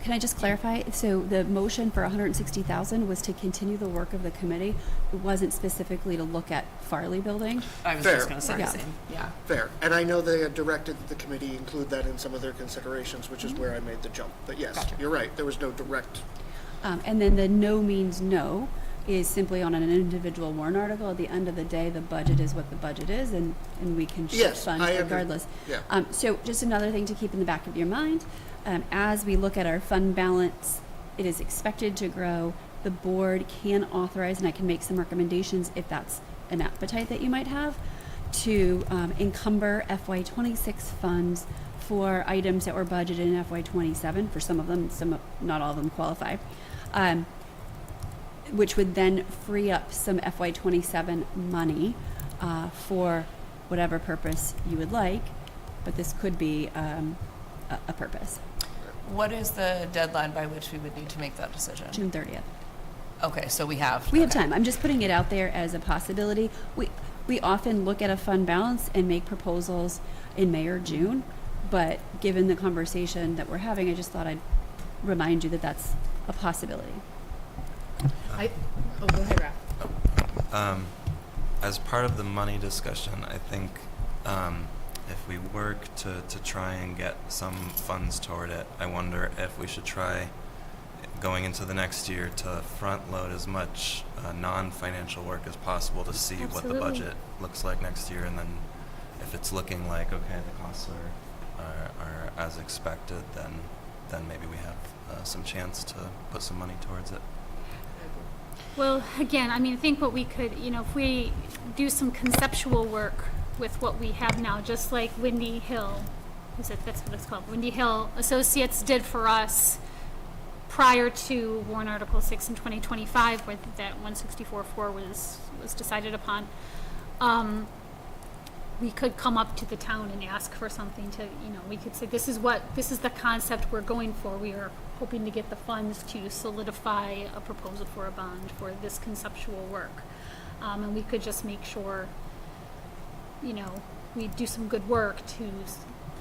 Can I just clarify? So the motion for 160,000 was to continue the work of the committee. It wasn't specifically to look at Farley Building.
I was
Fair.
just gonna say
Yeah.
the same, yeah.
Fair. And I know they had directed that the committee include that in some of their considerations, which is where I made the jump. But yes,
Gotcha.
you're right. There was no direct.
And then the no means no is simply on an individual warrant article. At the end of the day, the budget is what the budget is, and we can shift
Yes,
funds
I agree.
regardless.
Yeah.
So just another thing to keep in the back of your mind, as we look at our fund balance, it is expected to grow. The board can authorize, and I can make some recommendations if that's an appetite that you might have, to encumber FY26 funds for items that were budgeted in FY27. For some of them, not all of them qualify. Which would then free up some FY27 money for whatever purpose you would like, but this could be a purpose.
What is the deadline by which we would need to make that decision?
June 30th.
Okay, so we have.
We have
okay.
time. I'm just putting it out there as a possibility. We often look at a fund balance and make proposals in May or June, but given the conversation that we're having, I just thought I'd remind you that that's a possibility.
Go ahead, Raph.
As part of the money discussion, I think if we work to try and get some funds toward it, I wonder if we should try going into the next year to front load as much non-financial work as possible to see what the
Absolutely.
budget looks like next year, and then if it's looking like, okay, the costs are as expected, then maybe we have some chance to put some money towards it.
Well, again, I mean, I think what we could, if we do some conceptual work with what we have now, just like Windy Hill, that's what it's called, Windy Hill Associates did for us prior to warrant Article 6 in 2025, where that 164.4 was decided upon. We could come up to the town and ask for something to, we could say, this is the concept we're going for. We are hoping to get the funds to solidify a proposal for a bond for this conceptual work. And we could just make sure, we do some good work to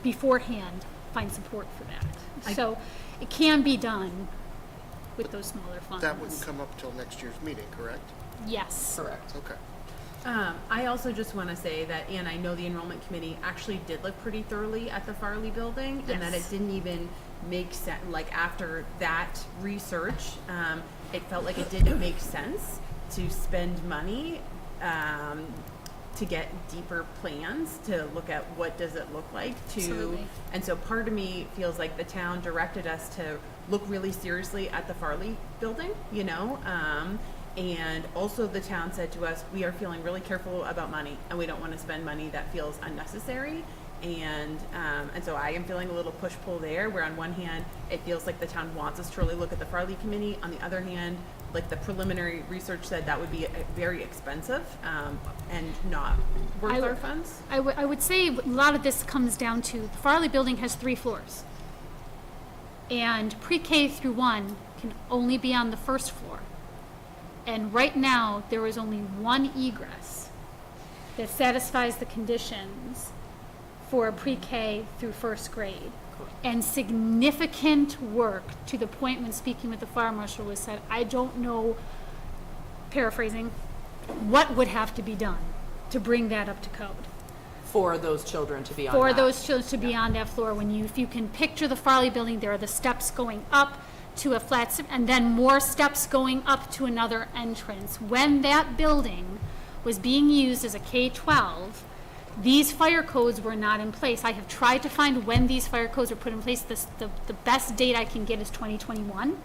beforehand find support for that. So it can be done with those smaller funds.
That wouldn't come up till next year's meeting, correct?
Yes.
Correct.
Okay.
I also just want to say that, and I know the enrollment committee actually did look pretty thoroughly at the Farley building, and that it
Yes.
didn't even make sense, like after that research, it felt like it didn't make sense to spend money to get deeper plans, to look at what does it look like to,
Absolutely.
and so part of me feels like the town directed us to look really seriously at the Farley building, and also the town said to us, we are feeling really careful about money, and we don't want to spend money that feels unnecessary. And so I am feeling a little push-pull there, where on one hand, it feels like the town wants us to really look at the Farley committee. On the other hand, like the preliminary research said, that would be very expensive and not worth our funds.
I would say a lot of this comes down to the Farley building has 3 floors. And pre-K through 1 can only be on the first floor. And right now, there is only one egress that satisfies the conditions for pre-K through first grade. And significant work, to the point when speaking with the fire marshal was said, I don't know, paraphrasing, what would have to be done to bring that up to code.
For those children to be on
For
that.
those children to be on that floor. If you can picture the Farley building, there are the steps going up to a flat, and then more steps going up to another entrance. When that building was being used as a K-12, these fire codes were not in place. I have tried to find when these fire codes were put in place. The best date I can get is 2021,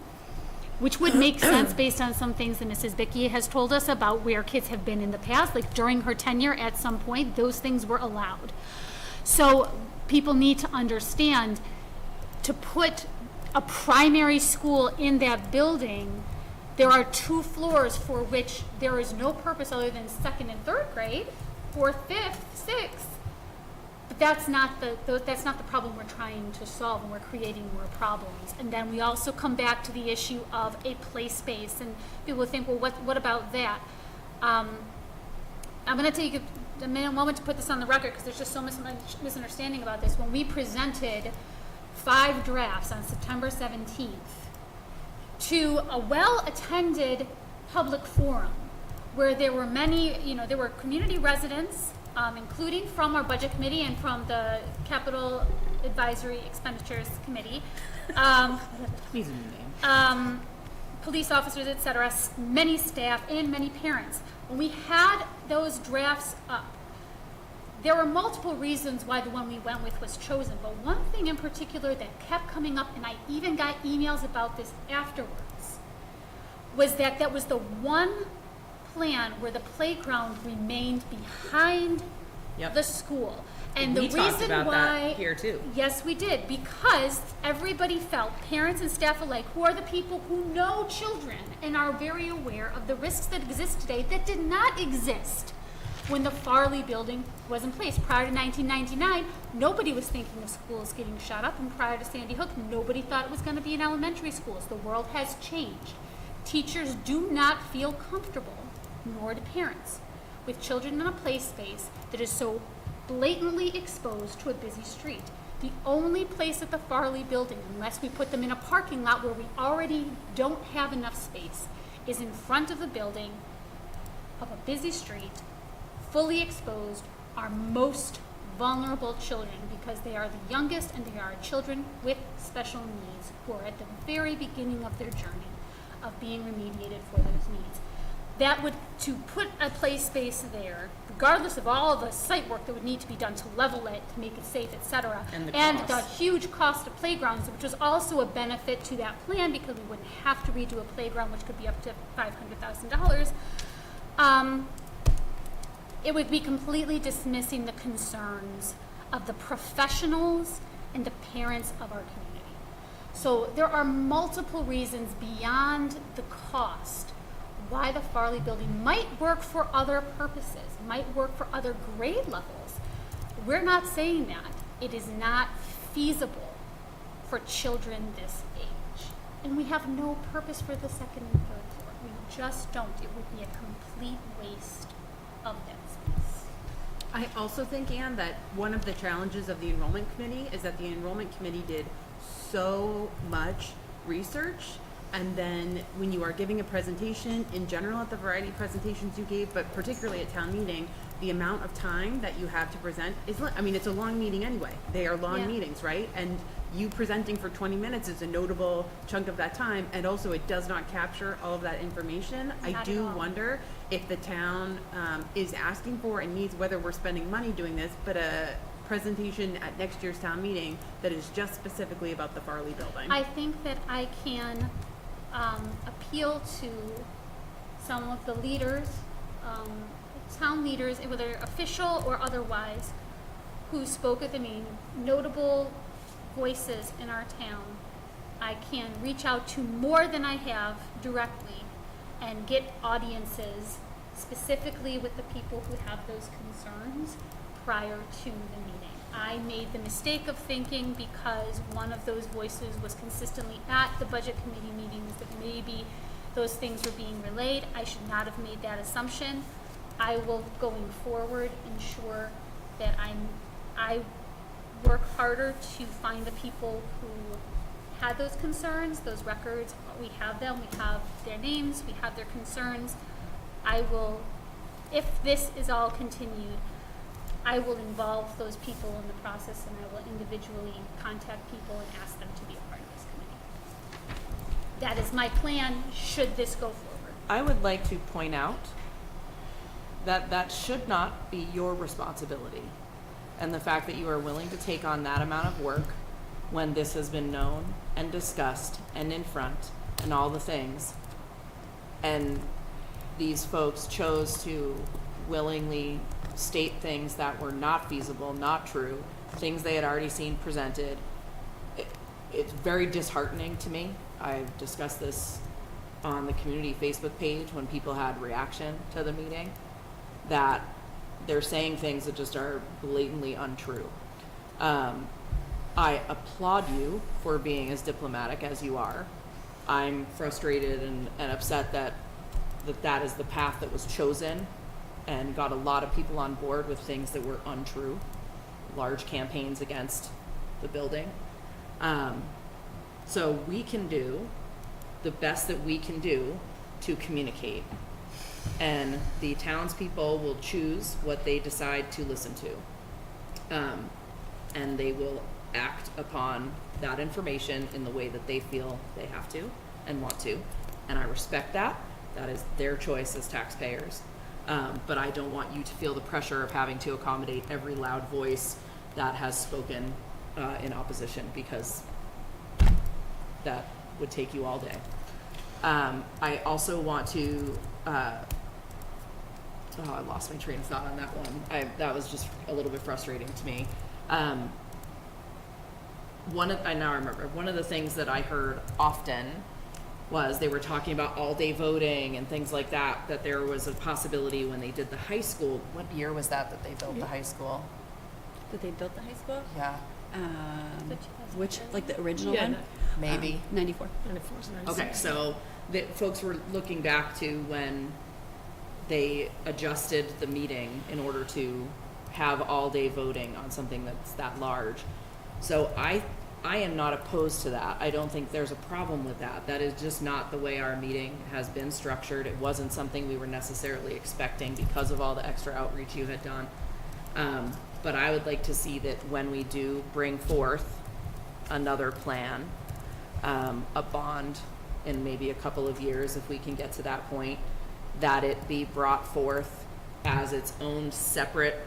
which would make sense based on some things that Mrs. Bickey has told us about where kids have been in the past. Like during her tenure, at some point, those things were allowed. So people need to understand, to put a primary school in that building, there are 2 floors for which there is no purpose other than 2nd and 3rd grade, 4th, 5th, 6th. But that's not the problem we're trying to solve, and we're creating more problems. And then we also come back to the issue of a play space, and people think, well, what about that? I'm going to take a moment to put this on the record, because there's just so much misunderstanding about this. When we presented 5 drafts on September 17th to a well-attended public forum where there were many, there were community residents, including from our budget committee and from the Capital Advisory Expenditures Committee,
He's a new name.
police officers, etc., many staff, and many parents. When we had those drafts up, there were multiple reasons why the one we went with was chosen, but one thing in particular that kept coming up, and I even got emails about this afterwards, was that was the one plan where the playground remained behind
Yep.
the school. And
We
the
talked
reason
about
why
that here too.
Yes, we did, because everybody felt, parents and staff alike, who are the people who know children and are very aware of the risks that exist today that did not exist when the Farley building was in place. Prior to 1999, nobody was thinking of schools getting shut up, and prior to Sandy Hook, nobody thought it was going to be in elementary schools. The world has changed. Teachers do not feel comfortable, nor do parents, with children in a play space that is so blatantly exposed to a busy street. The only place at the Farley building, unless we put them in a parking lot where we already don't have enough space, is in front of the building of a busy street, fully exposed, our most vulnerable children, because they are the youngest and they are children with special needs who are at the very beginning of their journey of being remediated for those needs. That would, to put a play space there, regardless of all the site work that would need to be done to level it, to make it safe, etc.,
And the
the
cost.
huge cost of playgrounds, which was also a benefit to that plan because we wouldn't have to redo a playground, which could be up to $500,000. It would be completely dismissing the concerns of the professionals and the parents of our community. So there are multiple reasons beyond the cost why the Farley building might work for other purposes, might work for other grade levels. We're not saying that. It is not feasible for children this age. And we have no purpose for the second and third floor. We just don't. It would be a complete waste of that space.
I also think, Anne, that one of the challenges of the enrollment committee is that the enrollment committee did so much research, and then when you are giving a presentation, in general at the variety of presentations you gave, but particularly at town meeting, the amount of time that you have to present is, it's a long meeting anyway. They are long
Yeah.
meetings, right? And you presenting for 20 minutes is a notable chunk of that time, and also it does not capture all of that information.
Not
I
at
do
all.
wonder if the town is asking for and needs, whether we're spending money doing this, but a presentation at next year's town meeting that is just specifically about the Farley building.
I think that I can appeal to some of the leaders, town leaders, whether official or otherwise, who spoke at the meeting, notable voices in our town. I can reach out to more than I have directly and get audiences specifically with the people who have those concerns prior to the meeting. I made the mistake of thinking, because one of those voices was consistently at the budget committee meetings, that maybe those things were being relayed. I should not have made that assumption. I will, going forward, ensure that I work harder to find the people who had those concerns, those records. We have them, we have their names, we have their concerns. I will, if this is all continued, I will involve those people in the process, and I will individually contact people and ask them to be a part of this committee. That is my plan, should this go forward.
I would like to point out that that should not be your responsibility. And the fact that you are willing to take on that amount of work when this has been known and discussed and in front and all the things, and these folks chose to willingly state things that were not feasible, not true, things they had already seen presented. It's very disheartening to me. I've discussed this on the community Facebook page when people had reaction to the meeting, that they're saying things that just are blatantly untrue. I applaud you for being as diplomatic as you are. I'm frustrated and upset that is the path that was chosen, and got a lot of people on board with things that were untrue, large campaigns against the building. So we can do the best that we can do to communicate. And the townspeople will choose what they decide to listen to. And they will act upon that information in the way that they feel they have to and want to. And I respect that. That is their choice as taxpayers. But I don't want you to feel the pressure of having to accommodate every loud voice that has spoken in opposition, because that would take you all day. I also want to, I lost my train of thought on that one. That was just a little bit frustrating to me. I now remember, one of the things that I heard often was they were talking about all-day voting and things like that, that there was a possibility when they did the high school. What year was that they built the high school?
That they built the high school?
Yeah,
Which, like the original
Yeah,
one?
maybe.
94.
94, 96.
Okay, so the folks were looking back to when they adjusted the meeting in order to have all-day voting on something that's that large. So I am not opposed to that. I don't think there's a problem with that. That is just not the way our meeting has been structured. It wasn't something we were necessarily expecting because of all the extra outreach you had done. But I would like to see that when we do bring forth another plan, a bond in maybe a couple of years, if we can get to that point, that it be brought forth as its own separate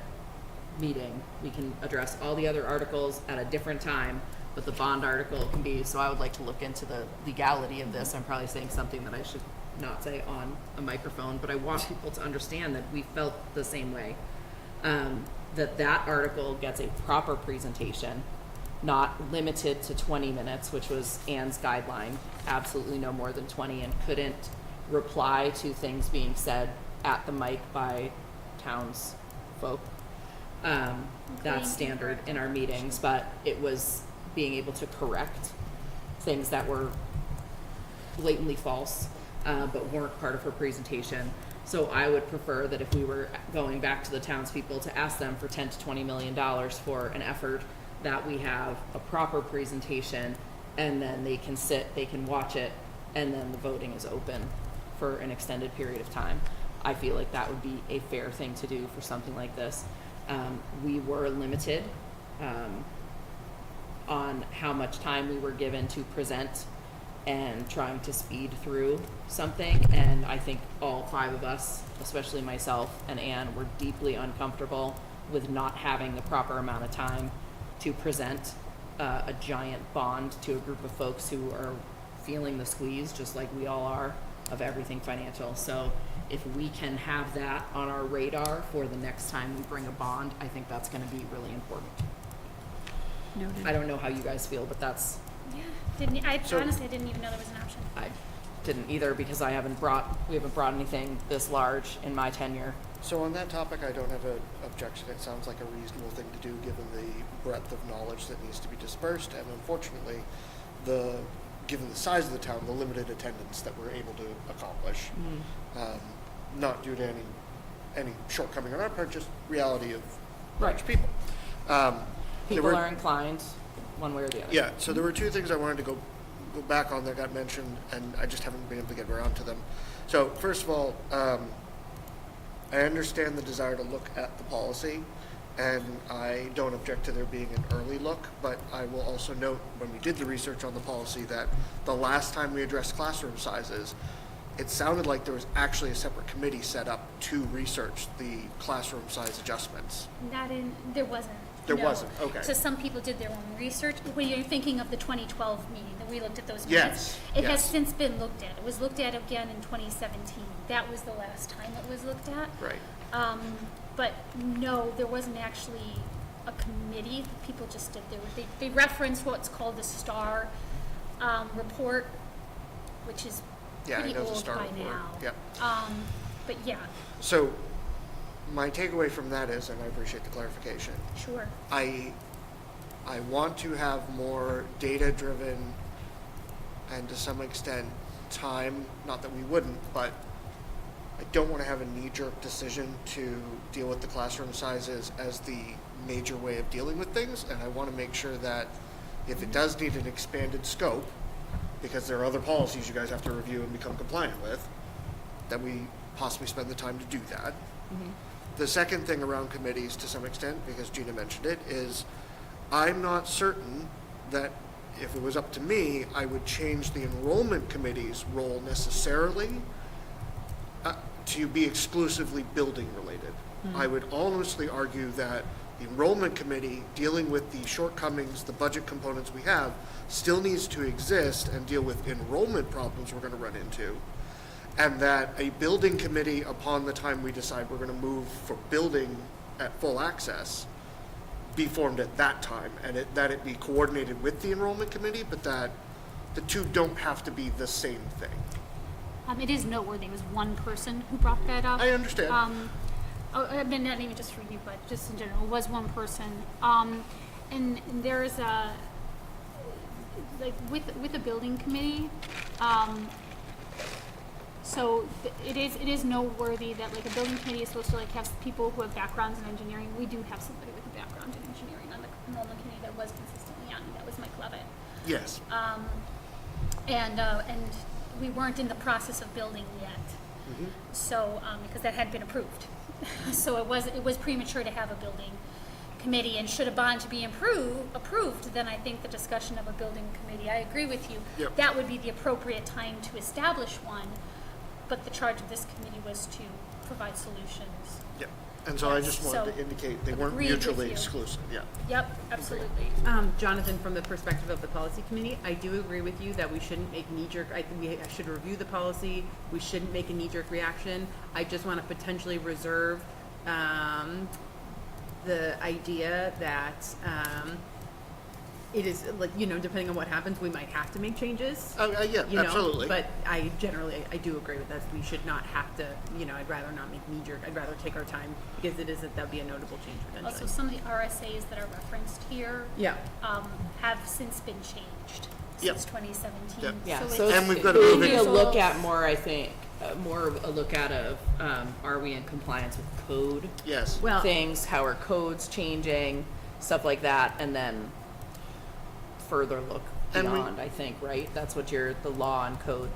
meeting. We can address all the other articles at a different time, but the bond article can be, so I would like to look into the legality of this. I'm probably saying something that I should not say on a microphone, but I want people to understand that we felt the same way. That article gets a proper presentation, not limited to 20 minutes, which was Ann's guideline, absolutely no more than 20, and couldn't reply to things being said at the mic by townsfolk. That's standard in our meetings, but it was being able to correct things that were blatantly false, but weren't part of her presentation. So I would prefer that if we were going back to the townspeople to ask them for $10 to $20 million for an effort, that we have a proper presentation, and then they can sit, they can watch it, and then the voting is open for an extended period of time. I feel like that would be a fair thing to do for something like this. We were limited on how much time we were given to present and trying to speed through something, and I think all five of us, especially myself and Anne, were deeply uncomfortable with not having the proper amount of time to present a giant bond to a group of folks who are feeling the squeeze, just like we all are, of everything financial. So if we can have that on our radar for the next time we bring a bond, I think that's going to be really important.
Noted.
I don't know how you guys feel, but that's,
Honestly, I didn't even know there was an option.
I didn't either, because we haven't brought anything this large in my tenure.
So on that topic, I don't have an objection. It sounds like a reasonable thing to do given the breadth of knowledge that needs to be dispersed, and unfortunately, given the size of the town, the limited attendance that we're able to accomplish, not due to any shortcoming on our part, just reality of large people.
People are inclined one way or the other.
Yeah, so there were two things I wanted to go back on that got mentioned, and I just haven't been able to get around to them. So first of all, I understand the desire to look at the policy, and I don't object to there being an early look, but I will also note when we did the research on the policy that the last time we addressed classroom sizes, it sounded like there was actually a separate committee set up to research the classroom size adjustments.
There wasn't.
There
No.
wasn't, okay.
So some people did their own research. When you're thinking of the 2012 meeting, that we looked at those
Yes,
minutes. It has
yes.
since been looked at. It was looked at again in 2017. That was the last time it was looked at.
Right.
But no, there wasn't actually a committee. People just did they referenced what's called the STAR report, which is
Yeah, I
pretty
know the
old
STAR
by
report.
now.
Yep.
But yeah,
So my takeaway from that is, and I appreciate the clarification,
sure.
I want to have more data-driven and to some extent time, not that we wouldn't, but I don't want to have a knee-jerk decision to deal with the classroom sizes as the major way of dealing with things, and I want to make sure that If it does need an expanded scope, because there are other policies you guys have to review and become compliant with, then we possibly spend the time to do that. The second thing around committees, to some extent, because Gina mentioned it, is I'm not certain that if it was up to me, I would change the enrollment committee's role necessarily to be exclusively building related. I would honestly argue that the enrollment committee, dealing with the shortcomings, the budget components we have, still needs to exist and deal with enrollment problems we're going to run into. And that a building committee, upon the time we decide we're going to move for building at full access, be formed at that time, and that it be coordinated with the enrollment committee, but that the two don't have to be the same thing.
It is noteworthy, it was one person who brought that up.
I understand.
I mean, not even just for you, but just in general, it was one person. And there's like with the building committee, so it is noteworthy that like a building committee is supposed to like have people who have backgrounds in engineering. We do have somebody with a background in engineering on the enrollment committee that was consistently on, and that was Mike Levitt.
Yes.
And we weren't in the process of building yet. So, because that had been approved. So it was premature to have a building committee, and should a bond to be approved, then I think the discussion of a building committee, I agree with you,
Yep.
that would be the appropriate time to establish one, but the charge of this committee was to provide solutions.
Yep. And so I
Yes,
just wanted
so
to indicate they weren't
agreed with
mutually
you.
exclusive, yeah.
Yep, absolutely.
Jonathan, from the perspective of the policy committee, I do agree with you that we shouldn't make knee-jerk, I think we should review the policy, we shouldn't make a knee-jerk reaction. I just want to potentially reserve the idea that it is, like, you know, depending on what happens, we might have to make changes.
Yeah,
You know,
absolutely.
but I do agree with that. We should not have to, you know, I'd rather not make knee-jerk, I'd rather take our time, because that'd be a notable change potentially.
Also, some of the RSAs that are referenced here
Yeah.
have since been changed
Yep.
since 2017.
Yep.
Yeah,
So
so
it's-
And we've got to
we
move
need
it.
to look at more, I think, more of a look at are we in compliance with code
Yes.
Well,
things, how are codes changing, stuff like that, and then further look
And we-
beyond, I think, right? That's what the law and code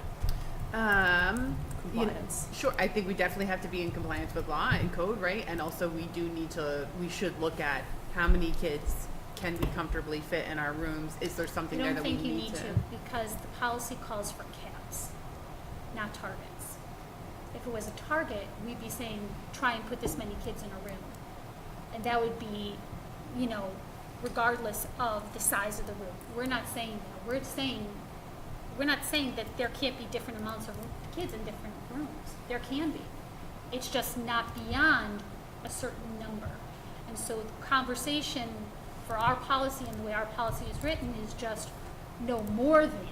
you know,
compliance.
sure, I think we definitely have to be in compliance with law and code, right? And also we should look at how many kids can we comfortably fit in our rooms. Is there
I
something there
don't
that we
think you
need
need to, because the policy calls for caps, not targets. If it was a target, we'd be saying, try and put this many kids in a room. And that would be, you know, regardless of the size of the room. We're not saying that. We're not saying that there can't be different amounts of kids in different rooms. There can be. It's just not beyond a certain number. And so the conversation for our policy and the way our policy is written is just no more than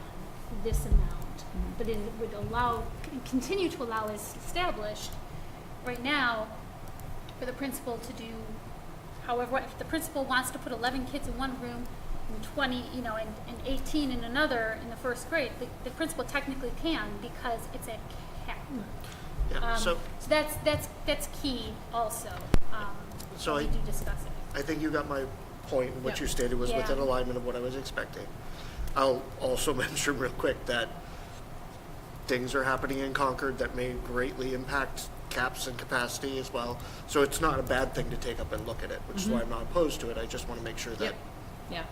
this amount. But it would continue to allow us established right now for the principal to do however, if the principal wants to put 11 kids in one room and 20, you know, and 18 in another in the first grade, the principal technically can, because it's a cap.
Yeah. So
That's key also.
So
when we do discuss it.
I think you got my point, and what
Yep.
you stated was
Yeah.
within alignment of what I was expecting. I'll also mention real quick that things are happening in Concord that may greatly impact caps and capacity as well. So it's not a bad thing to take up and look at it, which is why I'm not opposed to it. I just want to make sure that,
Yep. Yeah.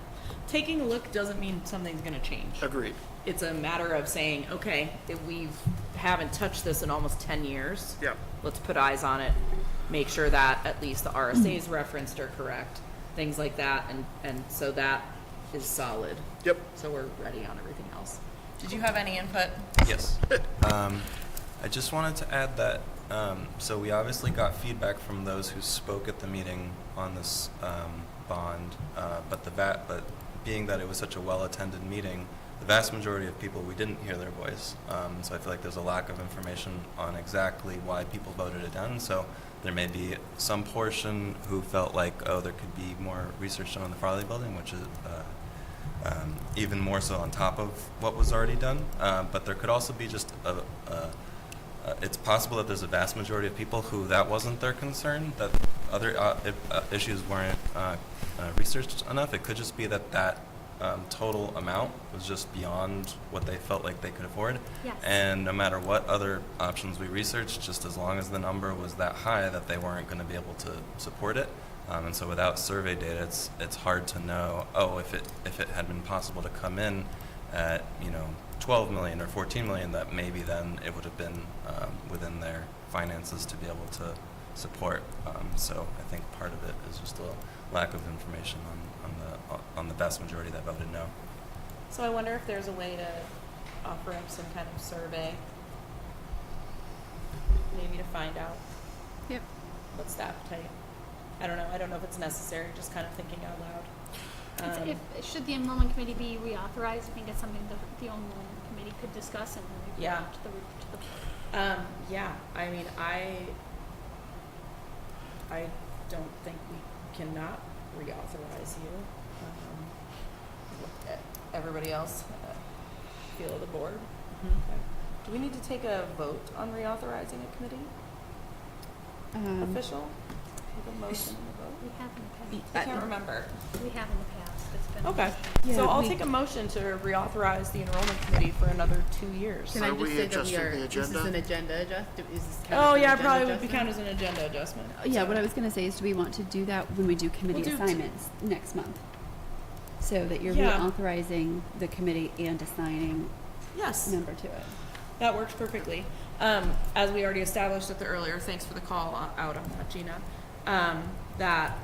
Taking a look doesn't mean something's going to change.
agreed.
It's a matter of saying, okay, if we haven't touched this in almost 10 years,
Yeah.
let's put eyes on it, make sure that at least the RSA's referenced are correct, things like that, and so that is solid.
Yep.
So we're ready on everything else. Did you have any input?
Yes. I just wanted to add that, so we obviously got feedback from those who spoke at the meeting on this bond, but being that it was such a well-attended meeting, the vast majority of people, we didn't hear their voice. So I feel like there's a lack of information on exactly why people voted it down. So there may be some portion who felt like, oh, there could be more research done on the Farley building, which is even more so on top of what was already done. But there could also be just it's possible that there's a vast majority of people who that wasn't their concern, that other issues weren't researched enough. It could just be that total amount was just beyond what they felt like they could afford.
Yes.
And no matter what other options we researched, just as long as the number was that high, that they weren't going to be able to support it. And so without survey data, it's hard to know, if it had been possible to come in at 12 million or 14 million, that maybe then it would have been within their finances to be able to support. So I think part of it is just a lack of information on the vast majority that voted no.
So I wonder if there's a way to offer up some kind of survey, maybe to find out
Yep.
what's the appetite. I don't know. I don't know if it's necessary. Just kind of thinking out loud.
Should the enrollment committee be reauthorized? I think it's something that the enrollment committee could discuss and then report
Yeah.
out to the board.
Yeah. I mean, I don't think we cannot reauthorize you. Everybody else, feel of the board. Okay. Do we need to take a vote on reauthorizing a committee? Official? Take a motion and a vote?
We have in the
I
past.
can't remember.
We have in the past. It's been.
Okay.
Yeah,
So I'll
we-
take a motion to reauthorize the enrollment committee for another 2 years.
Can
Are
I
we
just say that
adjusting the
this is
agenda?
an agenda adjust? Is this
Oh,
counted as an
yeah,
agenda
probably would be
adjustment?
counted as an agenda adjustment.
Yeah, what I was gonna say is, do we want to do that when we do committee
We'll do
assignments next month? So that you're
Yeah.
reauthorizing the committee and assigning
Yes.
a member to it.
That works perfectly. As we already established at the earlier, thanks for the call out on that, Gina, that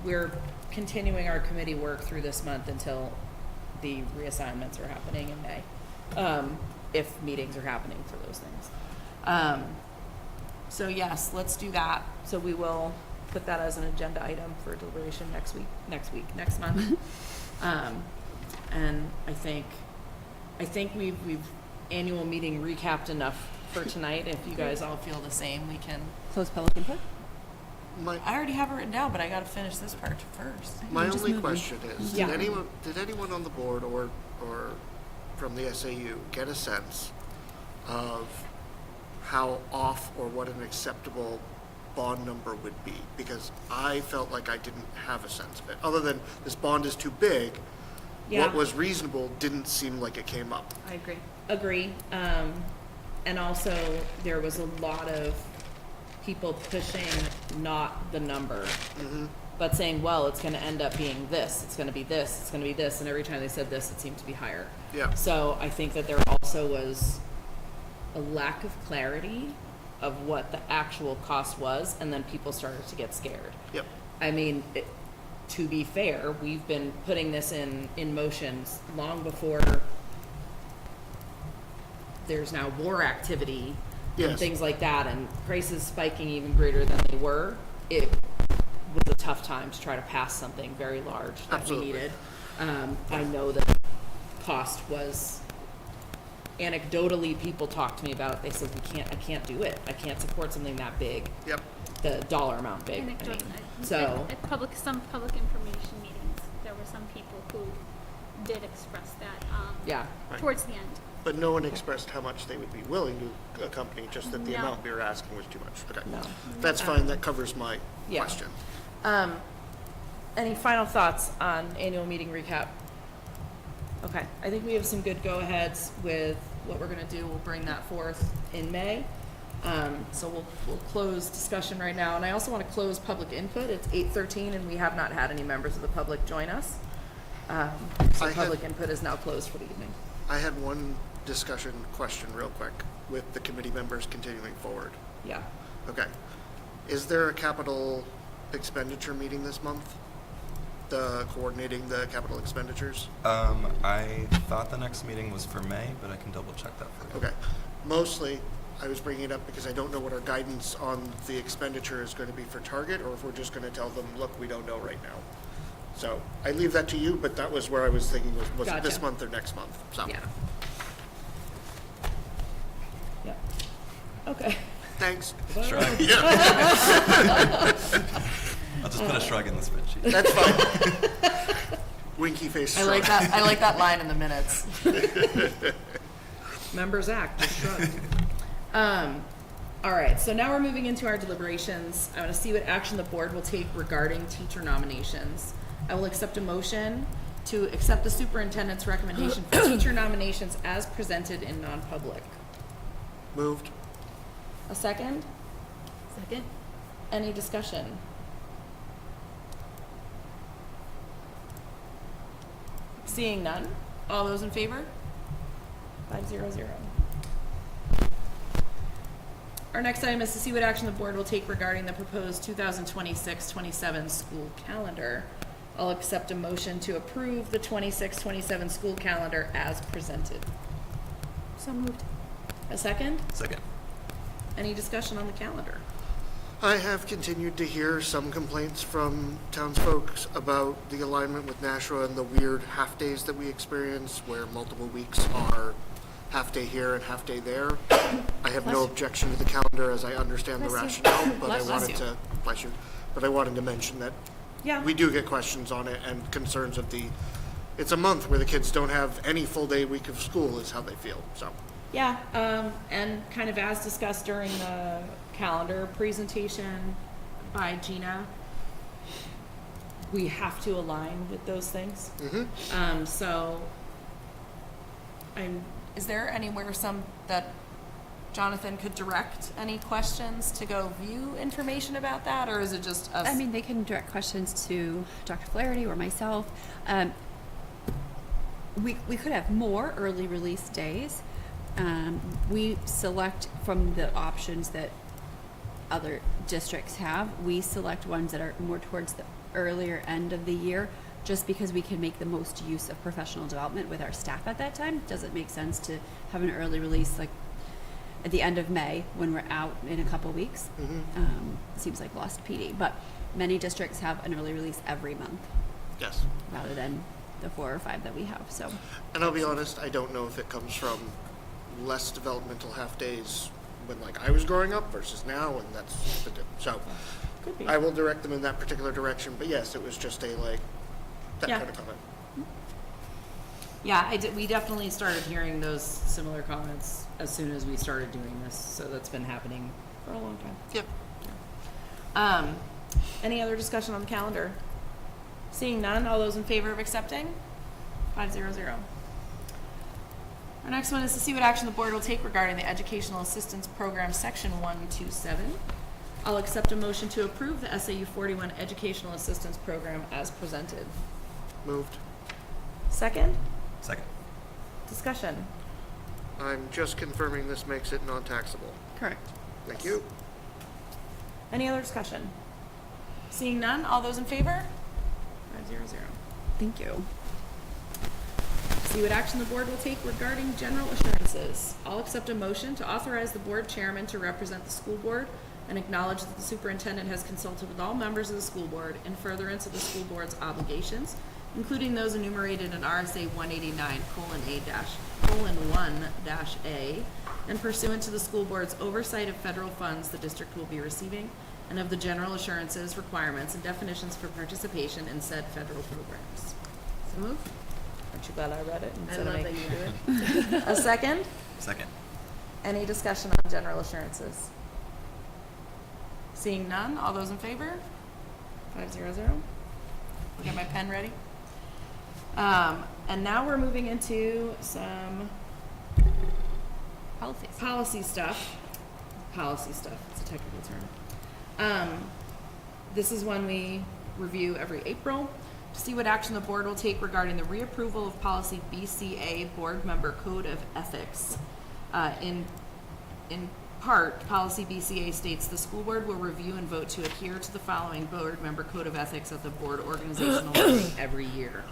we're continuing our committee work through this month until the reassignments are happening in May, if meetings are happening for those things. So yes, let's do that. So we will put that as an agenda item for deliberation next month. And I think we've annual meeting recapped enough for tonight. If you guys all feel the same, we can.
Close public input?
My,
I already have it written down, but I gotta finish this part first.
my
You're just
only
moving.
question is,
Yeah.
did anyone on the board or from the SAU get a sense of how off or what an acceptable bond number would be? Because I felt like I didn't have a sense of it. Other than this bond is too big,
Yeah.
what was reasonable didn't seem like it came up.
I agree.
Agree. And also there was a lot of people pushing not the number, but saying, well, it's gonna end up being this, it's gonna be this, it's gonna be this, and every time they said this, it seemed to be higher.
Yeah.
So I think that there also was a lack of clarity of what the actual cost was, and then people started to get scared.
Yep.
I mean, to be fair, we've been putting this in motion long before there's now war activity and
Yes.
things like that, and prices spiking even greater than they were. It was a tough time to try to pass something very large that
Absolutely.
we needed. I know that cost was, anecdotally, people talked to me about it. They said, I can't do it. I can't support something that big,
Yep.
the dollar amount big. I mean, so.
At some public information meetings, there were some people who did express that,
Yeah.
towards the end.
But no one expressed how much they would be willing to accompany, just that the
No.
amount we were asking was too much. Okay.
No.
That's fine, that covers my
Yeah.
question.
Any final thoughts on annual meeting recap? Okay, I think we have some good go-aheads with what we're gonna do. We'll bring that forth in May. So we'll close discussion right now. And I also want to close public input. It's 8:13 and we have not had any members of the public join us. So
I had-
public input is now closed for the evening.
I had one discussion question real quick with the committee members continuing forward.
Yeah.
Okay. Is there a capital expenditure meeting this month? The coordinating the capital expenditures?
I thought the next meeting was for May, but I can double check that for you.
Okay. Mostly, I was bringing it up because I don't know what our guidance on the expenditure is going to be for Target, or if we're just going to tell them, look, we don't know right now. So I leave that to you, but that was where I was thinking, was it this
Gotcha.
month or next month? So,
Yeah. Yeah. Okay.
thanks.
Shrug.
Yeah,
I'll just put a shrug in the spreadsheet.
that's fine. Winky face
I
shrug.
like that. I like that line in the minutes. Members act, just shrug. All right, so now we're moving into our deliberations. I want to see what action the board will take regarding teacher nominations. I will accept a motion to accept the superintendent's recommendation for teacher nominations as presented in non-public.
Moved.
A second?
Second?
Any discussion? Seeing none, all those in favor? 500. Our next item is to see what action the board will take regarding the proposed 2026-27 school calendar. I'll accept a motion to approve the 26-27 school calendar as presented.
So moved.
A second?
Second.
Any discussion on the calendar?
I have continued to hear some complaints from townsfolk about the alignment with Nashua and the weird half-days that we experience where multiple weeks are half-day here and half-day there. I have no objection to the calendar as I understand the rationale, but I wanted to, bless you, but I wanted to mention that
Yeah.
we do get questions on it and concerns of it's a month where the kids don't have any full-day week of school is how they feel, so.
Yeah, and kind of as discussed during the calendar presentation by Gina, we have to align with those things. So, is there anywhere that Jonathan could direct any questions to go view information about that, or is it just us?
I mean, they can direct questions to Dr. Flaherty or myself. We could have more early release days. We select from the options that other districts have. We select ones that are more towards the earlier end of the year, just because we can make the most use of professional development with our staff at that time. Doesn't make sense to have an early release like at the end of May when we're out in a couple weeks. Seems like lost PD, but many districts have an early release every month
Yes.
rather than the 4 or 5 that we have. So
And I'll be honest, I don't know if it comes from less developmental half-days when like I was growing up versus now, and that's the so
Could be.
I will direct them in that particular direction, but yes, it was just a like that
Yeah.
kind of comment.
Yeah, we definitely started hearing those similar comments as soon as we started doing this, so that's been happening for a long time.
Yep.
Any other discussion on the calendar? Seeing none, all those in favor of accepting? 500. Our next one is to see what action the board will take regarding the Educational Assistance Program, Section 127. I'll accept a motion to approve the SAU 41 Educational Assistance Program as presented.
Moved.
Second?
Second.
Discussion.
I'm just confirming this makes it non-taxable.
correct.
Thank you.
Any other discussion? Seeing none, all those in favor? 500.
Thank you.
See what action the board will take regarding general assurances. I'll accept a motion to authorize the board chairman to represent the school board and acknowledge that the superintendent has consulted with all members of the school board in furtherance of the school board's obligations, including those enumerated in RSA 189:1-A, and pursuant to the school board's oversight of federal funds the district will be receiving, and of the general assurances, requirements, and definitions for participation in said federal programs.
So move.
Aren't you glad I read it
I
instead of
love
me?
that you do it.
A second?
Second.
Any discussion on general assurances? Seeing none, all those in favor? 500. Get my pen ready. And now we're moving into some
Policies.
policy stuff. Policy stuff, it's a technical term. This is one we review every April to see what action the board will take regarding the reapproval of policy BCA, Board Member Code of Ethics. In part, policy BCA states the school board will review and vote to adhere to the following board member code of ethics at the board organizational meeting every year.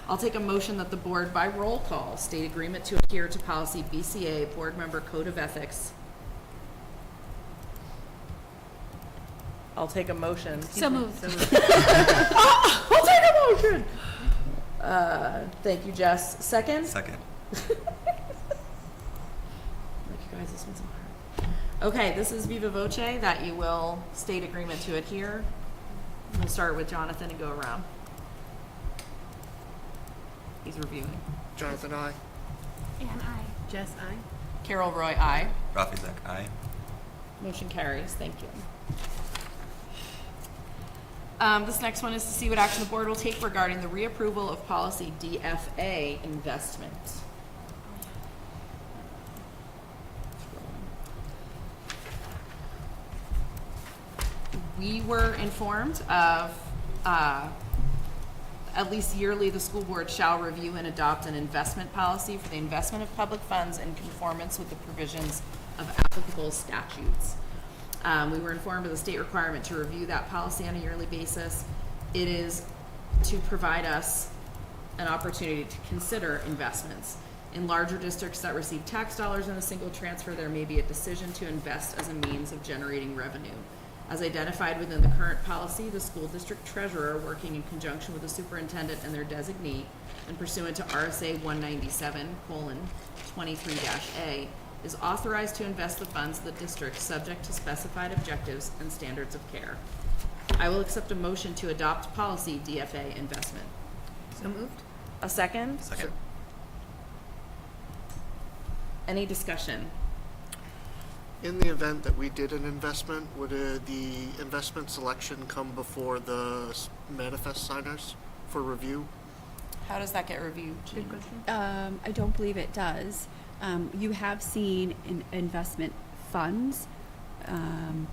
I'll take a motion that the board, by roll call, state agreement to adhere to policy BCA, Board Member Code of Ethics. I'll take a motion.
So moved.
I'll take a motion. Thank you, Jess. Second?
Second.
Like you guys, this one's hard. Okay, this is viva voce that you will state agreement to adhere. We'll start with Jonathan and go around. He's reviewing.
Jonathan, I.
And I.
Jess, I.
Carol Roy, aye.
Rafi Zach, aye.
Motion carries. Thank you. This next one is to see what action the board will take regarding the reapproval of policy DFA investment. We were informed of, at least yearly, the school board shall review and adopt an investment policy for the investment of public funds in conformance with the provisions of applicable statutes. We were informed of the state requirement to review that policy on a yearly basis. It is to provide us an opportunity to consider investments. In larger districts that receive tax dollars in a single transfer, there may be a decision to invest as a means of generating revenue. As identified within the current policy, the school district treasurer, working in conjunction with the superintendent and their designee, and pursuant to RSA 197:23-A, is authorized to invest the funds of the district subject to specified objectives and standards of care. I will accept a motion to adopt policy DFA investment.
So moved.
A second?
Second.
Any discussion?
In the event that we did an investment, would the investment selection come before the manifest signers for review?
How does that get reviewed?
Good question.
I don't believe it does. You have seen investment funds, an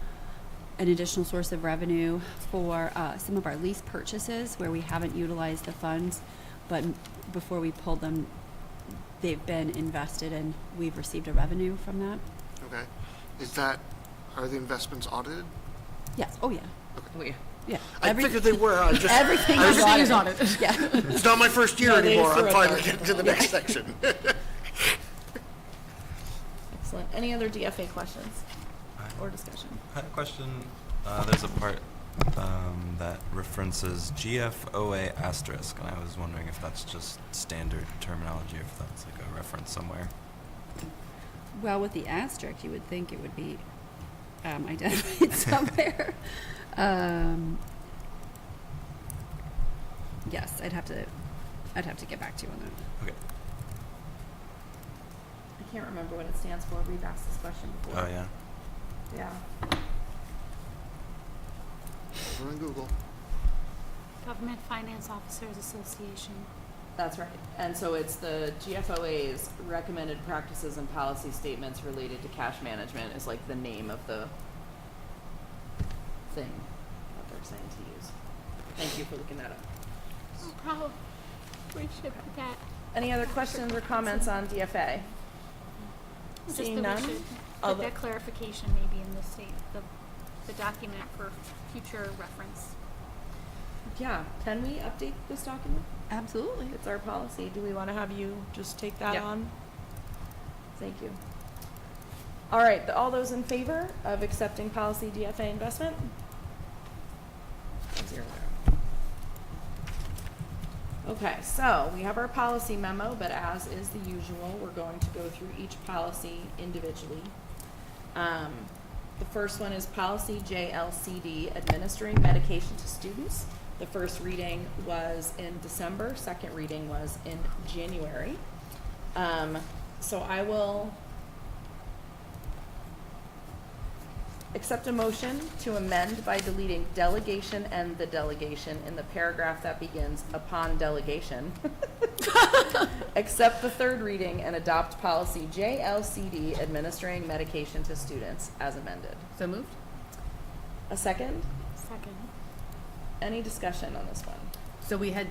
additional source of revenue for some of our lease purchases where we haven't utilized the funds, but before we pulled them, they've been invested and we've received a revenue from that.
Okay. Are the investments audited?
Yes. Oh, yeah.
Oh, yeah.
Yeah.
I figured they were.
Everything is audited. Yeah.
It's not my first year
No, they
anymore.
threw
I'm
it
finally
there.
getting to the next section.
Excellent. Any other DFA questions or discussion?
I had a question. There's a part that references GFOA asterisk, and I was wondering if that's just standard terminology or if that's like a reference somewhere.
Well, with the asterisk, you would think it would be identified somewhere. Yes, I'd have to get back to you on that.
Okay.
I can't remember what it stands for. We've asked this question before.
Oh, yeah.
Yeah.
Over on Google.
Government Finance Officers Association.
That's right. And so it's the GFOA's recommended practices and policy statements related to cash management is like the name of the thing that they're saying to use. Thank you for looking that up.
No problem. We should put that.
Any other questions or comments on DFA?
Just
Seeing
that
none?
we should
All
put
the-
that clarification maybe in the state, the document for future reference.
Yeah. Can we update this document?
Absolutely.
It's our policy. Do we want to have you just take that
Yep.
on? Thank you. All right, all those in favor of accepting policy DFA investment? 5-0. Okay, so we have our policy memo, but as is the usual, we're going to go through each policy individually. The first one is policy JLCD, administering medication to students. The first reading was in December, second reading was in January. So I will accept a motion to amend by deleting delegation and the delegation in the paragraph that begins upon delegation. Accept the third reading and adopt policy JLCD, administering medication to students as amended.
So moved.
A second?
Second.
Any discussion on this one?
So we had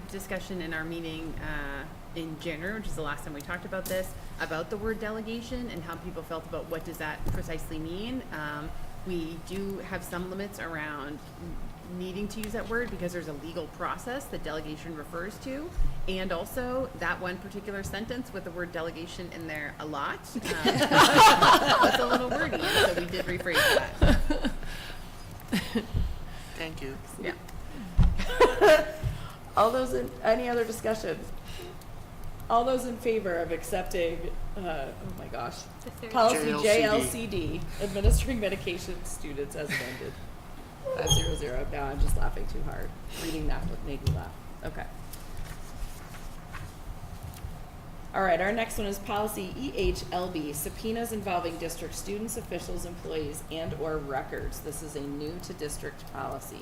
discussion in our meeting in January, which is the last time we talked about this, about the word delegation and how people felt about what does that precisely mean. We do have some limits around needing to use that word because there's a legal process that delegation refers to, and also that one particular sentence with the word delegation in there a lot. That's a little wordy, so we did rephrase that.
Thank you.
Yeah.
Any other discussion? All those in favor of accepting, oh my gosh,
The third.
policy
JLCD.
JLCD, administering medication to students as amended. 500. Now I'm just laughing too hard. Reading that would make me laugh. Okay. All right, our next one is policy EHLB, subpoenas involving district students, officials, employees, and/or records. This is a new to district policy.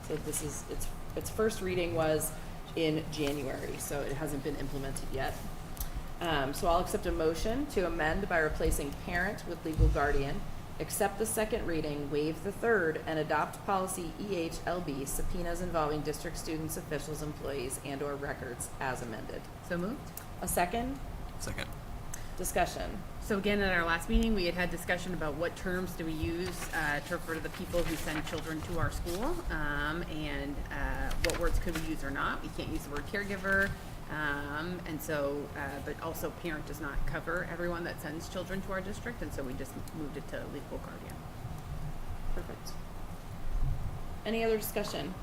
So this is, its first reading was in January, so it hasn't been implemented yet. So I'll accept a motion to amend by replacing parent with legal guardian, accept the second reading, waive the third, and adopt policy EHLB, subpoenas involving district students, officials, employees, and/or records as amended.
So moved.
A second?
Second.
Discussion.
So again, at our last meeting, we had discussion about what terms do we use to refer to the people who send children to our school, and what words could we use or not. We can't use the word caregiver, and so, but also parent does not cover everyone that sends children to our district, and so we just moved it to legal guardian.
Perfect. Any other discussion?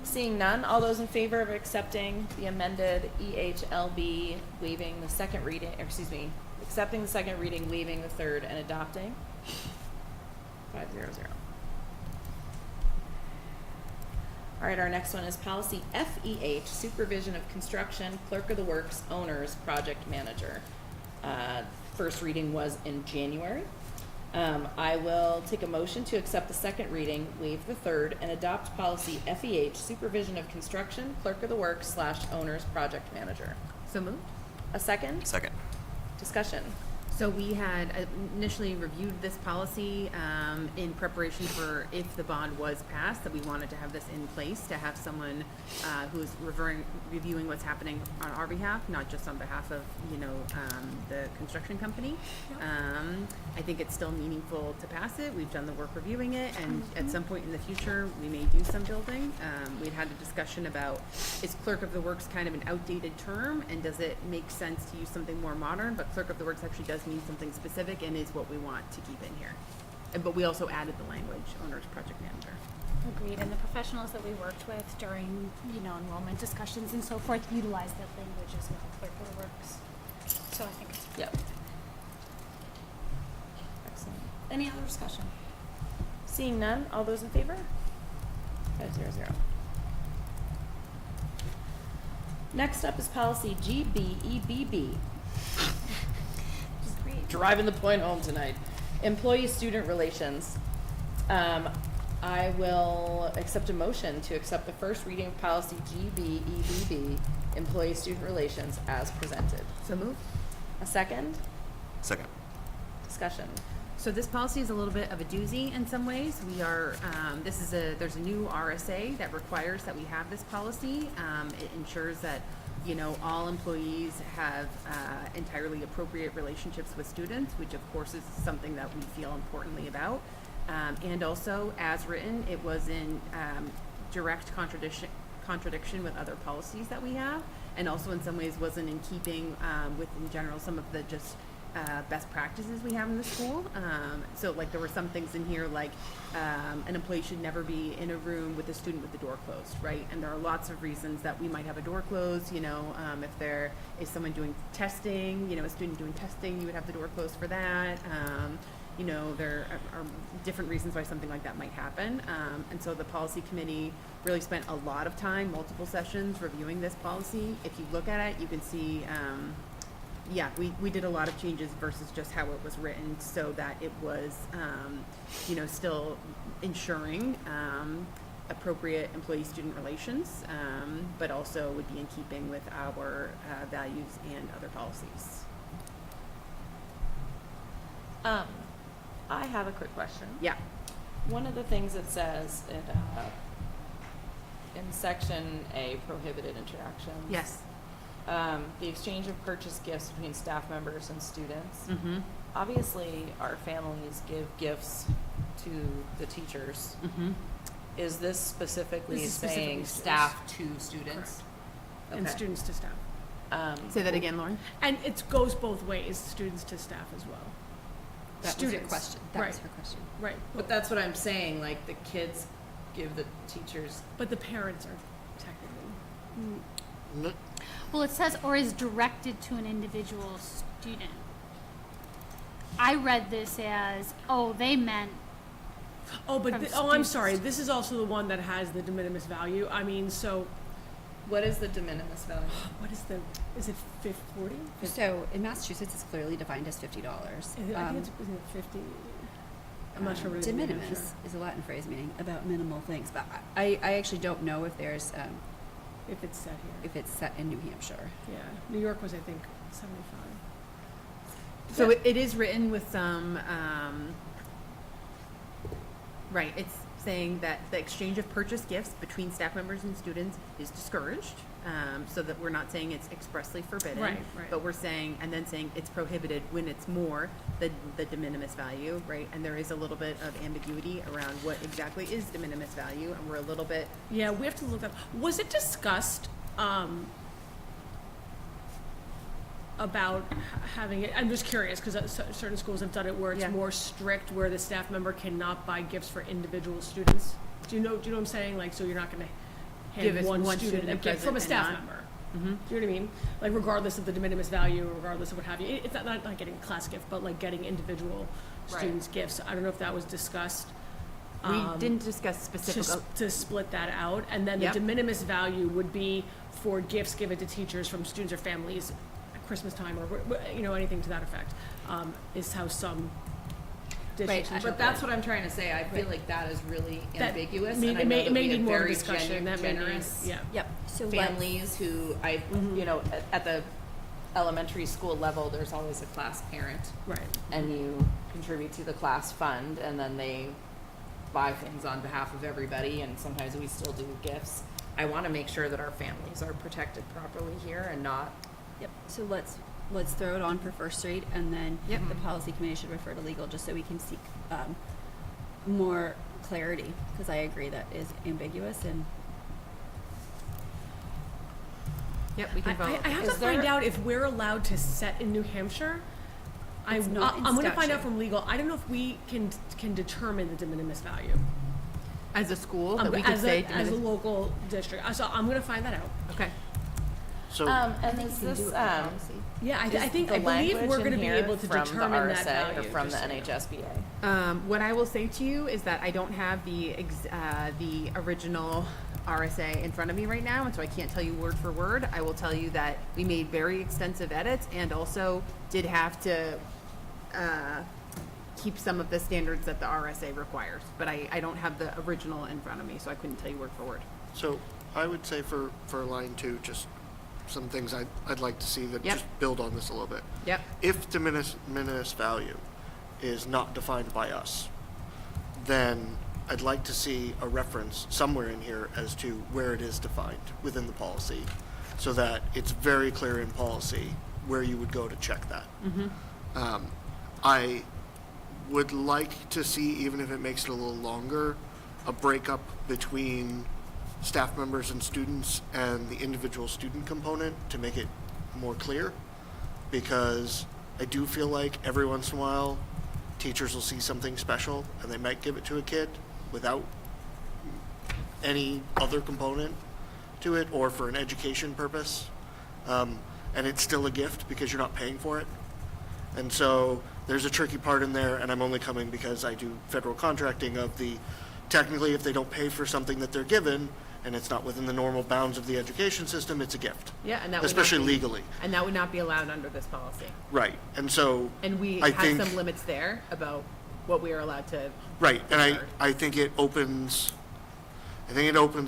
Seeing none, all those in favor of accepting the amended EHLB, waiving the second reading, or excuse me, accepting the second reading, waiving the third, and adopting? 500. All right, our next one is policy FEH, supervision of construction, clerk of the works, owners, project manager. First reading was in January. I will take a motion to accept the second reading, waive the third, and adopt policy FEH, supervision of construction, clerk of the works / owners, project manager.
So moved.
A second?
Second.
Discussion.
So we had initially reviewed this policy in preparation for if the bond was passed, that we wanted to have this in place, to have someone who's reviewing what's happening on our behalf, not just on behalf of, the construction company. I think it's still meaningful to pass it. We've done the work reviewing it, and at some point in the future, we may do some building. We'd had a discussion about, is clerk of the works kind of an outdated term, and does it make sense to use something more modern? But clerk of the works actually does mean something specific and is what we want to keep in here. But we also added the language, owner's project manager.
Agreed, and the professionals that we worked with during, enrollment discussions and so forth utilize that language as well, clerk of the works. So I think it's
Yep. Excellent. Any other discussion? Seeing none, all those in favor? 500. Next up is policy GBEBB. Driving the point home tonight. Employee-student relations. I will accept a motion to accept the first reading of policy GBEBB, employee-student relations, as presented.
So moved.
A second?
Second.
Discussion.
So this policy is a little bit of a doozy in some ways. We are, there's a new RSA that requires that we have this policy. It ensures that, all employees have entirely appropriate relationships with students, which of course is something that we feel importantly about. And also, as written, it was in direct contradiction with other policies that we have, and also in some ways wasn't in keeping with, in general, some of the just best practices we have in the school. So like there were some things in here like an employee should never be in a room with a student with the door closed, right? And there are lots of reasons that we might have a door closed, if there is someone doing testing, a student doing testing, you would have the door closed for that. There are different reasons why something like that might happen. And so the policy committee really spent a lot of time, multiple sessions, reviewing this policy. If you look at it, you can see we did a lot of changes versus just how it was written so that it was, still ensuring appropriate employee-student relations, but also would be in keeping with our values and other policies.
I have a quick question.
Yeah.
One of the things it says in section A, prohibited interactions.
Yes.
The exchange of purchased gifts between staff members and students.
Mm-hmm.
Obviously, our families give gifts to the teachers.
Mm-hmm.
Is this specifically
This is
saying
specifically
staff to students?
And
Okay.
students to staff.
Say that again, Lauren.
And it goes both ways, students to staff as well.
That was
Students.
her question. That was
Right.
her question.
Right.
But that's what I'm saying, like the kids give the teachers.
But the parents are technically.
Well, it says, or is directed to an individual student. I read this as, they meant,
Oh, but,
From
I'm
students.
sorry, this is also the one that has the de minimis value. I mean, so,
What is the de minimis value?
what is is it 40?
So in Massachusetts, it's clearly defined as $50.
I think it's 50. I'm not sure what it is.
De
in New
minimis
Hampshire.
is a Latin phrase meaning about minimal things, but I actually don't know if there's,
If it's set here.
if it's set in New Hampshire.
Yeah, New York was, I think, 75.
So it is written with some, right, it's saying that the exchange of purchased gifts between staff members and students is discouraged, so that we're not saying it's expressly forbidden.
Right, right.
But we're saying, and then saying it's prohibited when it's more the de minimis value, right? And there is a little bit of ambiguity around what exactly is de minimis value, and we're a little bit,
Yeah, we have to look up. Was it discussed about having it? I'm just curious because certain schools have done it where it's
Yeah.
more strict, where the staff member cannot buy gifts for individual students. Do you know what I'm saying? Like, so you're not going to
Give
hand
us
one
one
student a
student a
gift from a
present
staff
and not-
member.
Mhm.
Do you know what I mean? Like, regardless of the de minimis value, regardless of what have you. It's not like getting a class gift, but like getting individual
Right.
students gifts. I don't know if that was discussed.
we didn't discuss
to,
specific.
to split that out, and then the
Yep.
de minimis value would be for gifts given to teachers from students or families at Christmas time or anything to that effect. Is how some districts
Right,
interpret
But that's
it.
what I'm trying to say. I feel like that is really
That-
ambiguous,
I mean,
and I
it
know
may,
that
it may
we
need
have
more
very
discussion. That may need,
generous
yeah.
Yep, so
families who at the elementary school level, there's always a class parent,
Right.
and you contribute to the class fund, and then they buy things on behalf of everybody, and sometimes we still do gifts. I want to make sure that our families are protected properly here and not.
Yep, so let's throw it on for first read, and then
Yep.
the policy committee should refer to legal, just so we can seek, more clarity, because I agree that is ambiguous, and
Yep, we can vote.
I have
Is
to find
there-
out if we're allowed to set in New Hampshire.
It's not in
I'm going to find out
statute.
from legal. I don't know if we can determine the de minimis value
As a school, that we could
as
say.
a local district. So I'm going to find that out.
Okay.
So,
And
we
is
can do
this
it by policy.
Yeah, I
is
think
the
I believe
language
we're
in
going to be
here
able to
from the
determine that
RSA
value
or from the
just so you know.
NHSBA.
What I will say to you is that I don't have the original RSA in front of me right now, and so I can't tell you word for word. I will tell you that we made very extensive edits and also did have to keep some of the standards that the RSA requires. But I don't have the original in front of me, so I couldn't tell you word for word.
so I would say for line 2, just some things I'd like to see that
Yep.
just build on this a little bit.
Yep.
If de minimis value is not defined by us, then I'd like to see a reference somewhere in here as to where it is defined within the policy, so that it's very clear in policy where you would go to check that. I would like to see, even if it makes it a little longer, a breakup between staff members and students and the individual student component to make it more clear, because I do feel like every once in a while teachers will see something special and they might give it to a kid without any other component to it, or for an education purpose, and it's still a gift because you're not paying for it. And so there's a tricky part in there, and I'm only coming because I do federal contracting of the, technically if they don't pay for something that they're given and it's not within the normal bounds of the education system, it's a gift.
Yeah, and that would
Especially
not be,
legally.
and that would not be allowed under this policy.
Right. And so
And we
I
have
think,
some limits there about what we are allowed to.
right, and
Sure.
I think it opens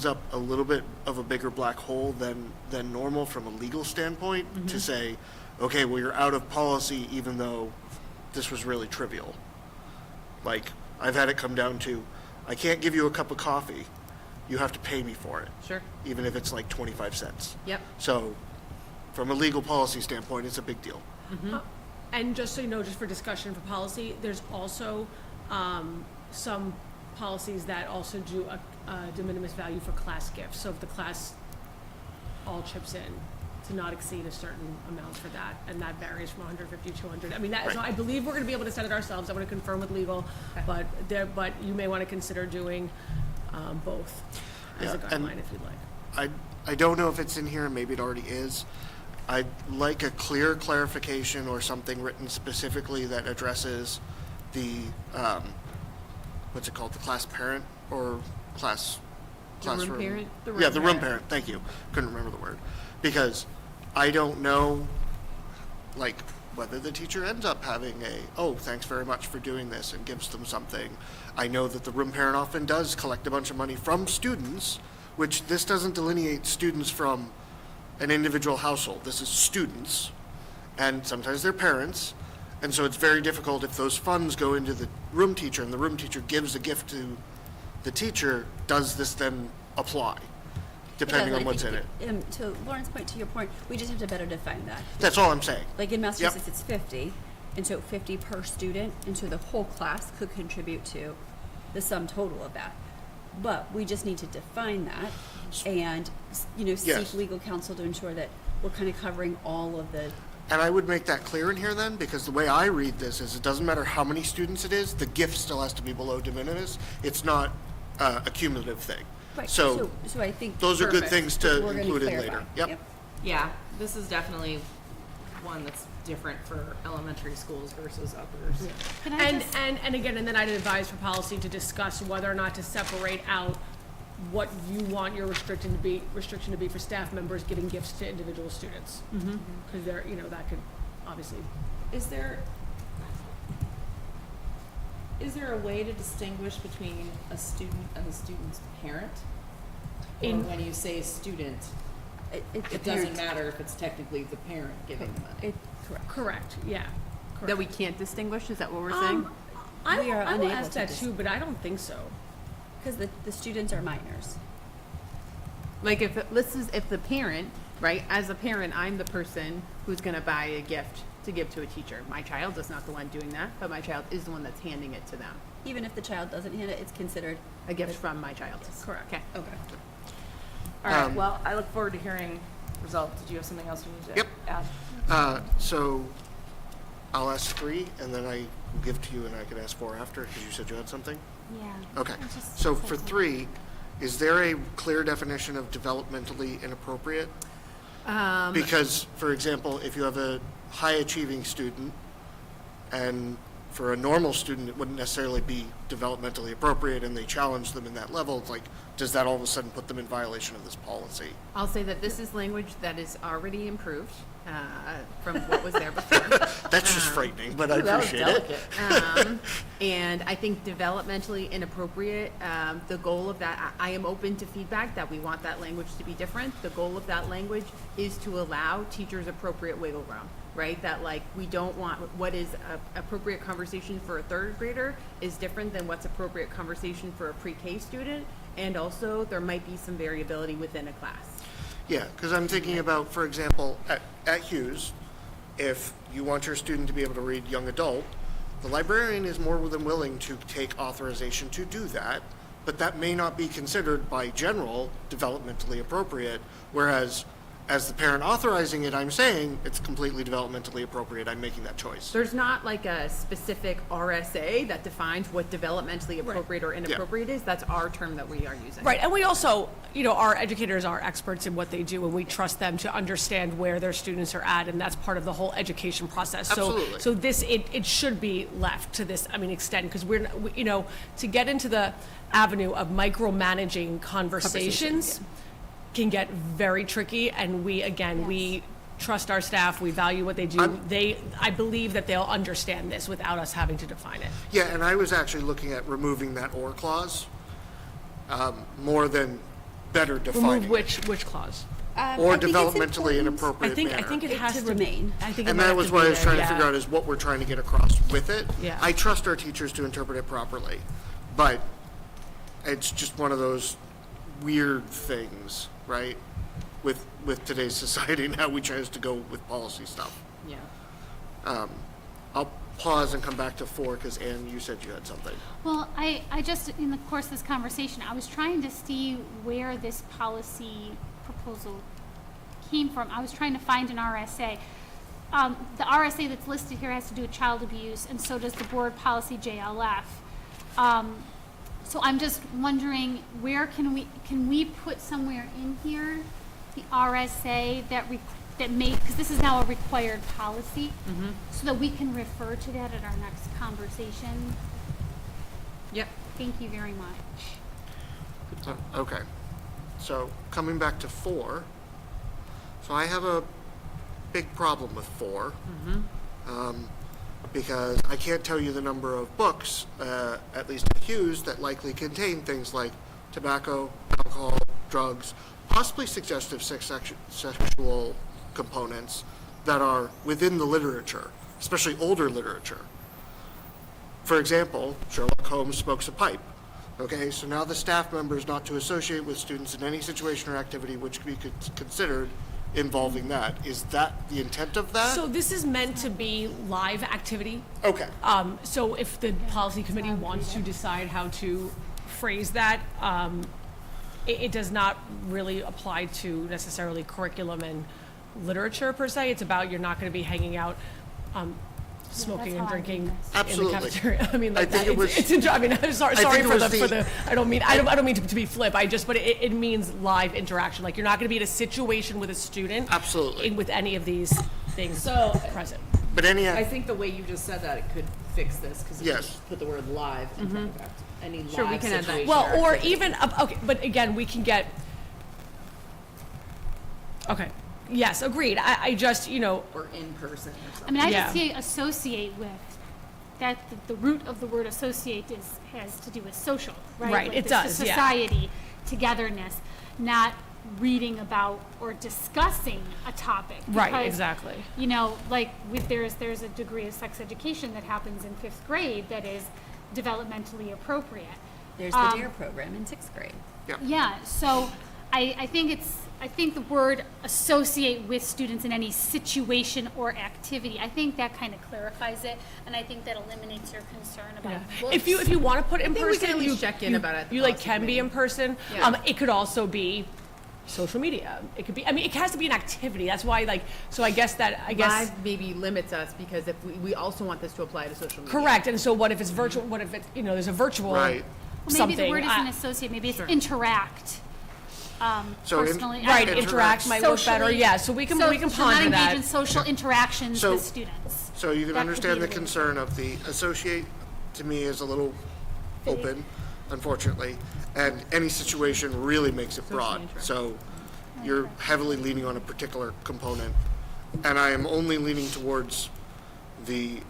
up a little bit of a bigger black hole than normal from a legal standpoint to say, okay, well, you're out of policy even though this was really trivial. Like, I've had it come down to, I can't give you a cup of coffee. You have to pay me for it,
Sure.
even if it's like 25 cents.
Yep.
So, from a legal policy standpoint, it's a big deal.
And just so you know, just for discussion for policy, there's also some policies that also do a de minimis value for class gifts. So if the class all chips in, to not exceed a certain amount for that, and that varies from 150 to 200. I mean, that is,
Right.
I believe we're going to be able to set it ourselves. I want to confirm with legal, but you may want to consider doing both as a
Yeah, and-
guideline if you'd like.
I don't know if it's in here, maybe it already is. I'd like a clear clarification or something written specifically that addresses the, what's it called, the class parent or classroom?
parent? The
Yeah, the room parent, thank you. Couldn't remember the word. Because I don't know like whether the teacher ends up having oh, thanks very much for doing this, and gives them something. I know that the room parent often does collect a bunch of money from students, which this doesn't delineate students from an individual household. This is students, and sometimes they're parents. And so it's very difficult if those funds go into the room teacher and the room teacher gives a gift to the teacher, does this then apply? Depending on what's in it.
To Lauren's point, to your point, we just have to better define that.
That's all I'm saying.
Like in Massachusetts, it's 50, and so 50 per student, and so the whole class could contribute to the sum total of that. But we just need to define that and,
Yes.
seek legal counsel to ensure that we're kind of covering all of the.
And I would make that clear in here then, because the way I read this is it doesn't matter how many students it is, the gift still has to be below de minimis. It's not a cumulative thing.
Right.
So
I think
those are good
Perfect.
things to
we're gonna
include in
clarify.
later. Yep.
Yeah, this is definitely one that's different for elementary schools versus uppers.
Can I
And,
just-
and again, and then I'd advise for policy to discuss whether or not to separate out what you want your restriction to be for staff members giving gifts to individual students. Because they're, that could obviously,
Is there a way to distinguish between a student and the student's parent? Or
In-
when you say student, it doesn't matter if it's technically the parent giving the money?
correct, yeah.
That we can't distinguish, is that what we're saying?
I
We are
will
unable
ask
to
that
dis-
too, but I don't think so.
Because the students are minors.
Like if the parent, right, as a parent, I'm the person who's gonna buy a gift to give to a teacher. My child is not the one doing that, but my child is the one that's handing it to them.
Even if the child doesn't hand it, it's considered.
A gift from my child.
Correct.
Okay.
Okay.
All right,
Um,
well, I look forward to hearing results. Did you have something else you need to
Yep.
add?
So I'll ask 3, and then I will give to you, and I can ask 4 after, because you said you had something?
Yeah.
Okay.
I just
So
said
for
something.
3, is there a clear definition of developmentally inappropriate? Because, for example, if you have a high-achieving student, and for a normal student, it wouldn't necessarily be developmentally appropriate, and they challenge them in that level, it's like, does that all of a sudden put them in violation of this policy?
I'll say that this is language that is already improved from what was there before.
That's just frightening, but I
That was
appreciate it.
delicate. And I think developmentally inappropriate, the goal of that, I am open to feedback that we want that language to be different. The goal of that language is to allow teachers appropriate wiggle room, right? That like, we don't want, what is a appropriate conversation for a third grader is different than what's appropriate conversation for a pre-K student. And also, there might be some variability within a class.
Yeah, because I'm thinking about, for example, at Hughes, if you want your student to be able to read young adult, the librarian is more than willing to take authorization to do that, but that may not be considered by general developmentally appropriate, whereas as the parent authorizing it, I'm saying it's completely developmentally appropriate. I'm making that choice.
There's not like a specific RSA that defines what developmentally appropriate or inappropriate is. That's our term that we are using.
Right, and we also, our educators are experts in what they do, and we trust them to understand where their students are at, and that's part of the whole education process.
Absolutely.
So this, it should be left to this, extent, because to get into the avenue of micromanaging conversations can get very tricky, and we trust our staff, we value what they do. I believe that they'll understand this without us having to define it.
Yeah, and I was actually looking at removing that or clause more than better defining
Remove
it.
which clause?
Or developmentally inappropriate
I think
manner.
it has
to
to
remain.
I think it
And
might
that
have
was
to
what
be
I was
there,
trying to
yeah.
figure out is what we're trying to get across with it.
Yeah.
I trust our teachers to interpret it properly, but it's just one of those weird things, right? With today's society and how we chose to go with policy stuff.
Yeah.
I'll pause and come back to 4 because Anne, you said you had something.
Well, I just, in the course of this conversation, I was trying to see where this policy proposal came from. I was trying to find an RSA. The RSA that's listed here has to do with child abuse, and so does the board policy JLF. So I'm just wondering, where can we put somewhere in here the RSA that because this is now a required policy, so that we can refer to that at our next conversation?
Yep.
Thank you very much.
Okay. So coming back to 4, so I have a big problem with 4. Because I can't tell you the number of books, at least at Hughes, that likely contain things like tobacco, alcohol, drugs, possibly suggestive sexual components that are within the literature, especially older literature. For example, Sherlock Holmes smokes a pipe. Okay, so now the staff member is not to associate with students in any situation or activity which could be considered involving that. Is that the intent of that?
So this is meant to be live activity.
Okay.
So if the policy committee wants to decide how to phrase that, it does not really apply to necessarily curriculum and literature per se. It's about you're not going to be hanging out, smoking and
how I read
drinking
this.
Absolutely.
in the cafeteria. I mean, like
I think
that,
it was-
I mean, I'm sorry
I think it
for
was
the. I don't mean to be flip. But it means live interaction. Like you're not going to be in a situation with a student.
Absolutely.
With any of these things present.
But any,
I think the way you just said that, it could fix this, because
Yes.
you just put the word live in front of it. Any
Sure, we
live
can add that.
situation
Well, or
activity.
even, okay, but again, we can get, okay, yes, agreed. I just,
Or in person or
I
something.
mean, I
Yeah.
just see associate with, that the root of the word associate has to do with social, right?
Right,
Like
it
the
does, yeah.
Society, togetherness, not reading about or discussing a topic.
Right,
because,
exactly.
You know, like there's a degree of sex education that happens in 5th grade that is developmentally appropriate.
There's the DARE program in 6th grade.
Yeah, so I think the word associate with students in any situation or activity, I think that kind of clarifies it, and I think that eliminates your concern about.
Yeah. If you want to put in
think we
person,
can at least
you
check in
you-
about it at the
You like
policy
can be
committee.
in person.
Yeah.
It could also be social media. It could be. I mean, it has to be an activity. That's why, like, so I guess.
Live maybe limits us because if we also want this to apply to social media.
Correct. And so, what if it's virtual? What if it's there's a virtual
right.
Well, maybe
something?
the word isn't associate, maybe it's
Sure.
interact.
So in-
Personally,
Right,
Interact
interact might work better.
socially-
Yeah, so we can
so
we can
not
ponder
engage
that.
in social interactions
So-
with students.
So you can
That could
understand
be
the
the way-
concern of the associate, to me, is a little open, unfortunately, and any situation really makes it broad. So you're heavily leaning on a particular component, and I am only leaning towards the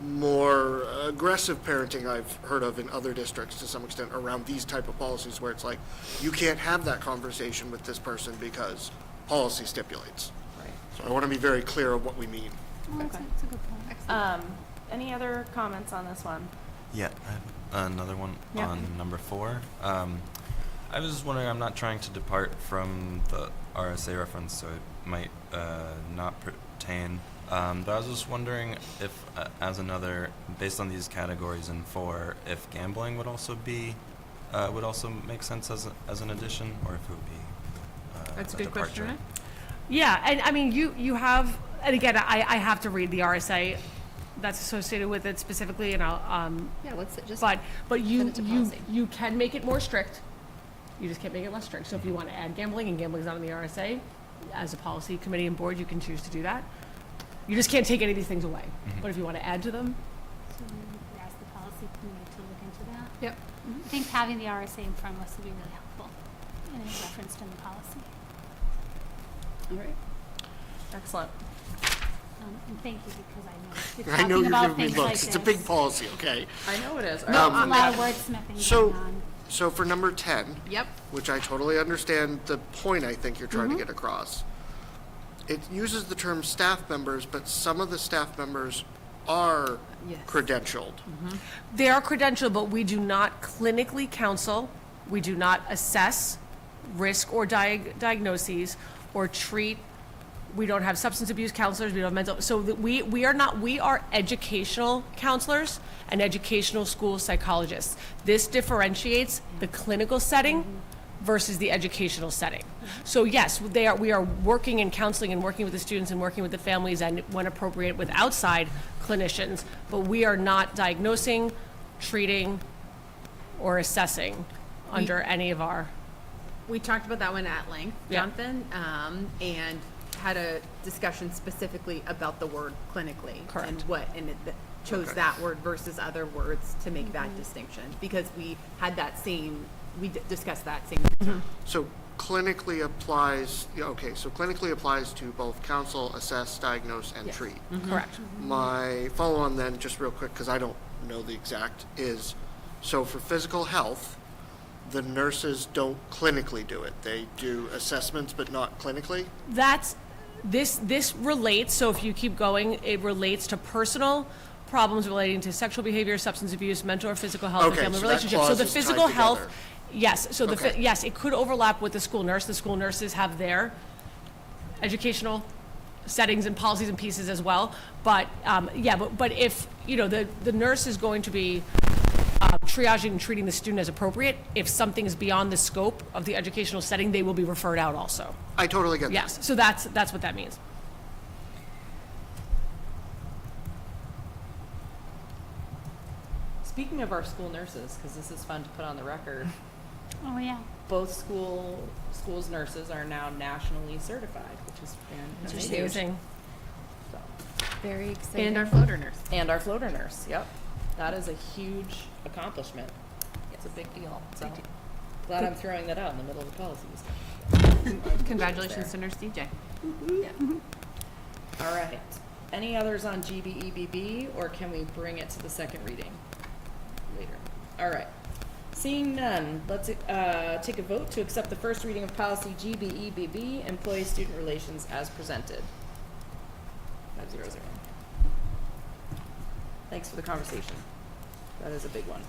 more aggressive parenting I've heard of in other districts to some extent around these type of policies where it's like, you can't have that conversation with this person because policy stipulates.
Right.
So I want to be very clear of what we mean.
Well, that's a good point.
Any other comments on this one?
Yeah, I have another one on number 4. I was just wondering, I'm not trying to depart from the RSA reference, so it might not pertain. But I was just wondering if, as another, based on these categories in 4, if gambling would also be, would also make sense as an addition, or if it would be
That's a good question,
departure.
right?
Yeah, and I mean you have, and again I have to read the RSA that's associated with it specifically, and I'll
Yeah, let's just.
but you
Send it to policy.
you can make it more strict. You just can't make it less strict. So if you want to add gambling, and gambling's not in the RSA, as a policy committee and board, you can choose to do that. You just can't take any of these things away. But if you want to add to them,
So we could ask the policy committee to look into that.
Yep.
I think having the RSA in front of us would be really helpful, and it's referenced in the policy.
All right. Excellent.
And thank you, because I know you're
I know
talking
you're
about
giving me
things like
looks. It's a
this.
big policy, okay?
I know it is.
A lot of wordsmithing
So,
going on.
so for number 10,
Yep.
which I totally understand the point I think you're trying to get across, it uses the term staff members, but some of the staff members are
Yes.
credentialed.
they are credentialed, but we do not clinically counsel. We do not assess risk or diagnoses or treat. We don't have substance abuse counselors. We don't have mental. So that we are educational counselors and educational school psychologists. This differentiates the clinical setting versus the educational setting. So yes, we are working in counseling and working with the students and working with the families and when appropriate with outside clinicians, but we are not diagnosing, treating, or assessing under any of our.
We talked about that one at length,
Yeah.
Jonathan, and had a discussion specifically about the word clinically.
Correct.
And chose
Okay.
that word versus other words to make that distinction, because we had that same, discussed that same.
So clinically applies, yeah, okay, so clinically applies to both counsel, assess, diagnose, and
Yes.
treat.
Correct.
My follow-on then, just real quick, because I don't know the exact, is, so for physical health, the nurses don't clinically do it. They do assessments, but not clinically?
This relates, so if you keep going, it relates to personal problems relating to sexual behavior, substance abuse, mental or physical health, and
Okay,
family
so that
relationships. So
clause
the
is tied
physical health,
together.
yes, so
Okay.
yes, it could overlap with the school nurse. The school nurses have their educational settings and policies and pieces as well. But, but if, the nurse is going to be triaging and treating the student as appropriate, if something is beyond the scope of the educational setting, they will be referred out also.
I totally get that.
Yes, so that's what that means.
Speaking of our school nurses, because this is fun to put on the record,
Oh, yeah.
both schools' nurses are now nationally certified, which is fantastic.
Amazing.
So,
Very exciting.
And our floater nurse.
and our floater nurse, yep. That is a huge accomplishment. It's a big deal. So glad I'm throwing that out in the middle of the policy discussion.
Congratulations to Nurse DJ.
All right. Any others on GBEBB, or can we bring it to the second reading later? All right. Seeing none, let's take a vote to accept the first reading of policy GBEBB, employee-student relations, as presented. 500. Thanks for the conversation. That is a big one.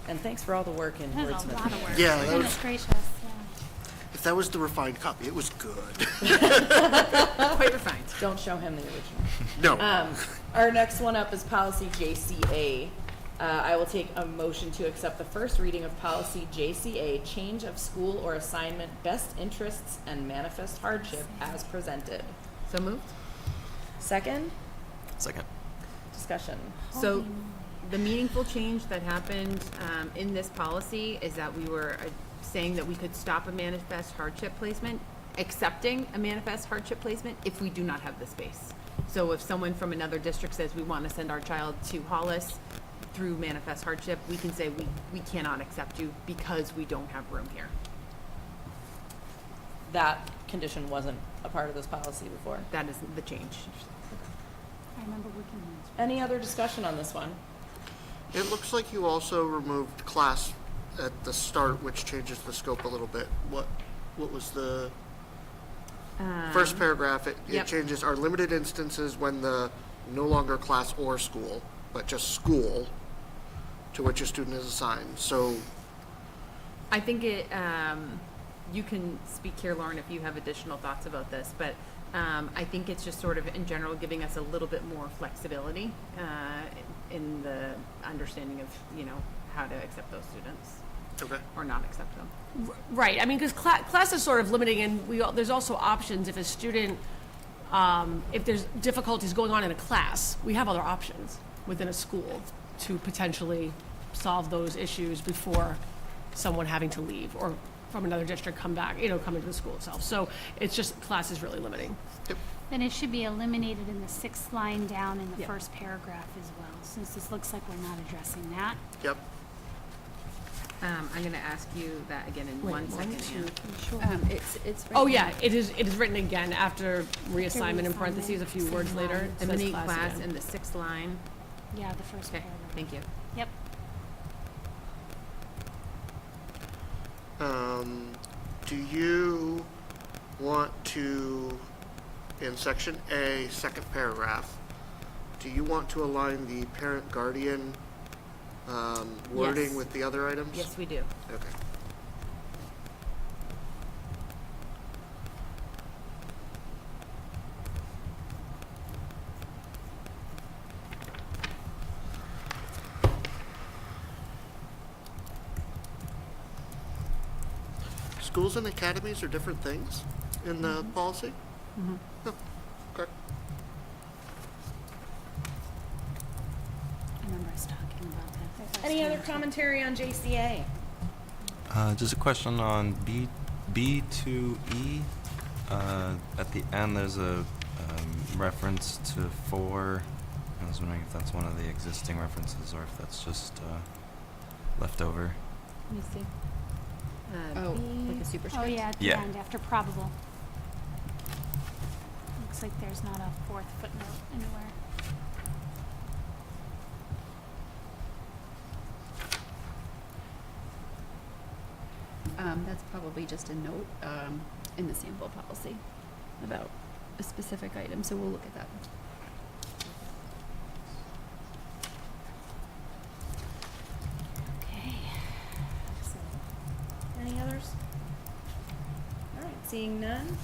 And thanks for all the work in
That was a
wordsmithing.
lot of work.
Yeah, that
Goodness
was,
gracious, yeah.
if that was the refined copy, it was good.
Quite refined.
Don't show him the original.
No.
Our next one up is policy JCA. I will take a motion to accept the first reading of policy JCA, change of school or assignment, best interests, and manifest hardship as presented.
So moved.
Second,
Second.
discussion.
So the meaningful change that happened in this policy is that we were saying that we could stop a manifest hardship placement, accepting a manifest hardship placement if we do not have the space. So if someone from another district says we want to send our child to Hollis through manifest hardship, we can say we cannot accept you because we don't have room here.
That condition wasn't a part of this policy before.
That is the change.
I remember working on this.
Any other discussion on this one?
It looks like you also removed class at the start, which changes the scope a little bit. What was the first paragraph? It
yep.
changes are limited instances when the no longer class or school, but just school to which a student is assigned. So
I think it, you can speak here, Lauren, if you have additional thoughts about this, but I think it's just sort of in general giving us a little bit more flexibility in the understanding of, how to accept those students
okay.
or not accept them.
Right, I mean, because class is sort of limiting, and there's also options if a student, if there's difficulties going on in a class, we have other options within a school to potentially solve those issues before someone having to leave or from another district come back, come into the school itself. So it's just, class is really limiting.
Then it should be eliminated in the 6th line down in the
Yeah.
first paragraph as well, since this looks like we're not addressing that.
Yep.
I'm going to ask you that again in
Wait,
1 second, Anne.
It's.
Oh,
right
yeah,
now.
it is written again after reassignment in
reassignment,
parentheses a few
same
words later.
line.
It says
Eliminate class
again.
in the 6th line.
Yeah, the first
Okay,
paragraph.
thank you.
Yep.
Do you want to, in section A, second paragraph, do you want to align the parent-guardian wording
Yes.
with the other items?
Yes, we do.
Okay. Schools and academies are different things in the policy? Mm-hmm. Oh, okay.
I remember us talking about that.
Any other commentary on JCA?
Just a question on B2E. At the end, there's a reference to 4. I was wondering if that's one of the existing references or if that's just left over.
Let me see.
Oh,
B.
like a
Oh,
superscript?
yeah, at the
Yeah.
end, after probable. Looks like there's not a fourth footnote anywhere.
That's probably just a note, in the sample policy about a specific item, so we'll look at that.
Okay.
Any others? All right, seeing none.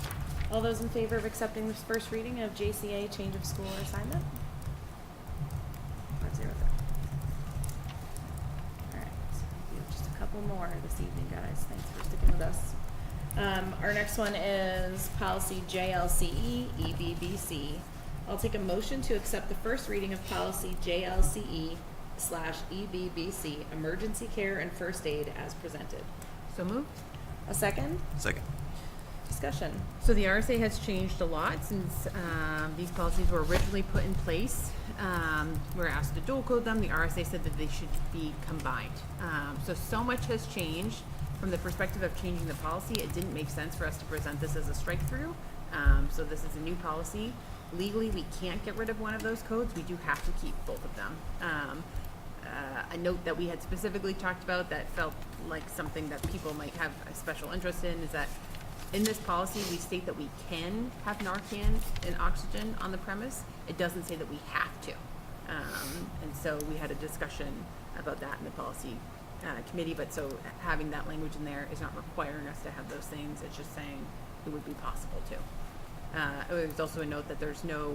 All those in favor of accepting this first reading of JCA change of school or assignment? 5-0. All right, we have just a couple more this evening, guys. Thanks for sticking with us. Our next one is policy JLCE EBBC. I'll take a motion to accept the first reading of policy JLCE / EBBC, emergency care and first aid as presented.
So moved.
A second?
Second.
Discussion.
So the RSA has changed a lot since these policies were originally put in place. We were asked to dual code them. The RSA said that they should be combined. So much has changed. From the perspective of changing the policy, it didn't make sense for us to present this as a strike-through. So this is a new policy. Legally, we can't get rid of one of those codes. We do have to keep both of them. A note that we had specifically talked about that felt like something that people might have a special interest in is that in this policy, we state that we can have Narcan and oxygen on the premise. It doesn't say that we have to. And so we had a discussion about that in the policy committee, but so having that language in there is not requiring us to have those things. It's just saying it would be possible to. There's also a note that there's no,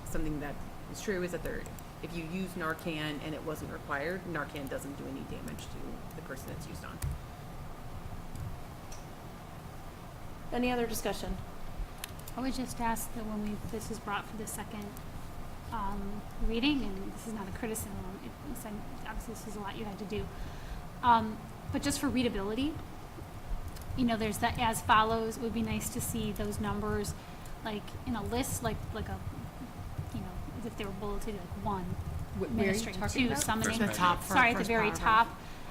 something that is true is that if you use Narcan and it wasn't required, Narcan doesn't do any damage to the person it's used on.
Any other discussion?
I would just ask that when this is brought for the second reading, and this is not a criticism, obviously this is a lot you had to do, but just for readability, there's that as follows. It would be nice to see those numbers like in a list, like a, as if they were bulleted, like one,
Where are you
administering,
talking
two,
about?
summoning,
First top
sorry, at the very top.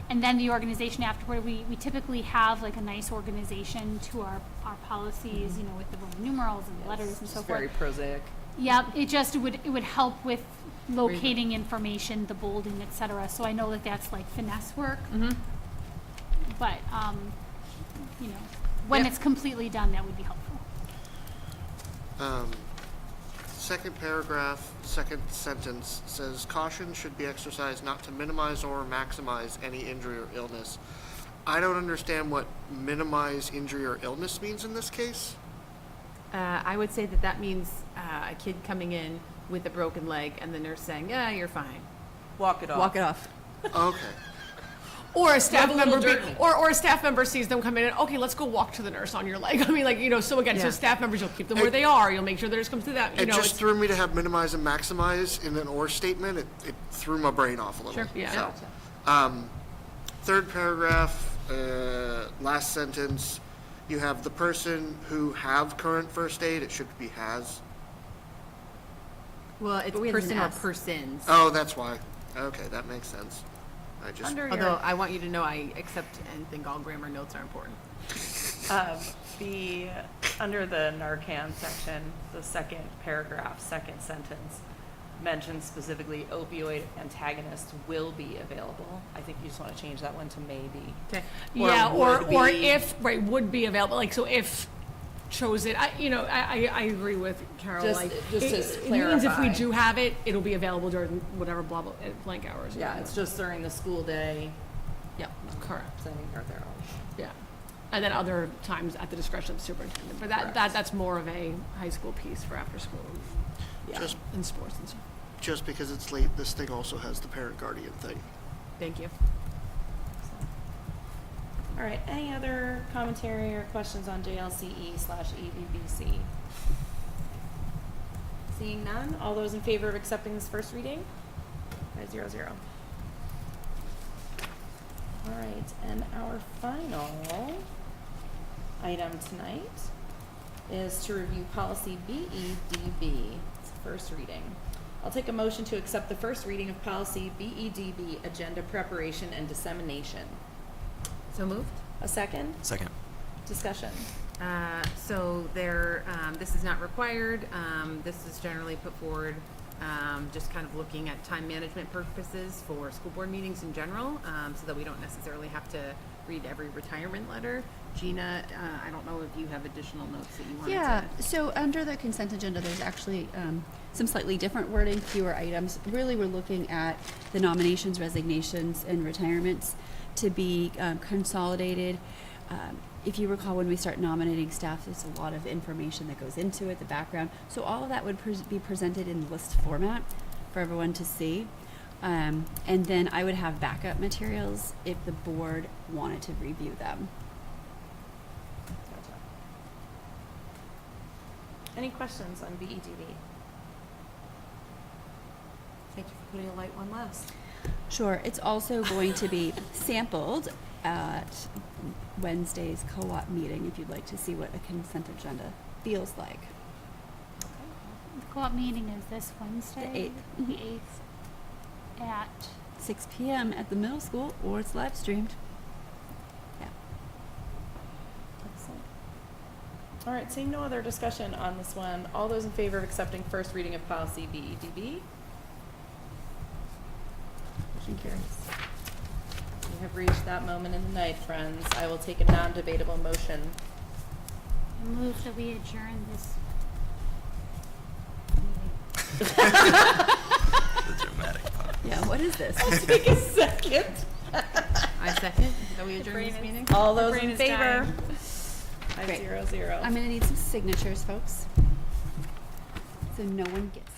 And then the organization afterward, we typically have like a nice organization to our policies, with the Roman numerals and the letters and so forth.
Very prosaic.
Yeah, it would help with locating information, the bolding, et cetera. So I know that that's like finesse work.
Mm-hmm.
But, when
Yep.
it's completely done, that would be helpful.
Second paragraph, second sentence says caution should be exercised not to minimize or maximize any injury or illness. I don't understand what minimize injury or illness means in this case.
I would say that means a kid coming in with a broken leg and the nurse saying, "Yeah, you're fine.
Walk it off.
Walk it off."
Okay.
Or a staff
Rub a little
member,
dirt in it.
or a staff member sees them come in and, okay, let's go walk to the nurse on your leg. I mean, so again, so
Yeah.
staff members, you'll keep them where they are. You'll make sure the nurse comes to that.
It just threw me to have minimize and maximize in an or statement. It threw my brain off a little.
Sure,
yeah.
So, third paragraph, last sentence, you have the person who have current first aid. It should be has.
Well, it's
But we have an
person or
S.
persons.
Oh, that's why. Okay, that makes sense. I just
Under
Although
your,
I want you to know I accept and think all grammar notes are important.
under the Narcan section, the second paragraph, second sentence, mentions specifically opioid antagonists will be available. I think you just want to change that one to maybe.
Okay.
Yeah,
would
or
be.
if, right, would be available, like, so if chose it, I agree with Carol,
Just-
like,
just to
it means if we
clarify.
do have it, it'll be available during whatever blank hours.
Yeah, it's just during the school day.
Yep, correct,
Sending her there.
yeah. And then other times at the discretion of the superintendent, but
Correct.
that's more of a high school piece for after school
Yeah.
just
and sports and stuff.
just because it's late, this thing also has the parent guardian thing.
Thank you.
All right, any other commentary or questions on JLCE / EBBC? Seeing none, all those in favor of accepting this first reading? 5-0-0. All right, and our final item tonight is to review policy BEDB. It's the first reading. I'll take a motion to accept the first reading of policy BEDB, agenda preparation and dissemination.
So moved?
A second?
Second.
Discussion.
So there, this is not required. This is generally put forward, just kind of looking at time management purposes for school board meetings in general, so that we don't necessarily have to read every retirement letter. Gina, I don't know if you have additional notes that you wanted to.
Yeah, so under the consent agenda, there's actually some slightly different wording, fewer items. Really, we're looking at the nominations, resignations, and retirements to be consolidated. If you recall, when we start nominating staff, there's a lot of information that goes into it, the background. So all of that would be presented in list format for everyone to see. And then I would have backup materials if the board wanted to review them.
Gotcha. Any questions on BEDB? Thank you for putting a light one last.
Sure. It's also going to be sampled at Wednesday's co-op meeting if you'd like to see what a consent agenda feels like.
The co-op meeting is this Wednesday?
8th.
The 8th at
6 p.m. at the middle school, or it's live streamed. Yeah.
Excellent. All right, seeing no other discussion on this one, all those in favor of accepting first reading of policy BEDB? Motion carries. We have reached that moment in the night, friends. I will take a non-debatable motion.
I move that we adjourn this meeting.
The dramatic pause.
Yeah, what is this?
Take a second.
I second that we adjourn this meeting.
All those
brain
in
is
favor?
dying.
5-0-0.
I'm going to need some signatures, folks. So no one gets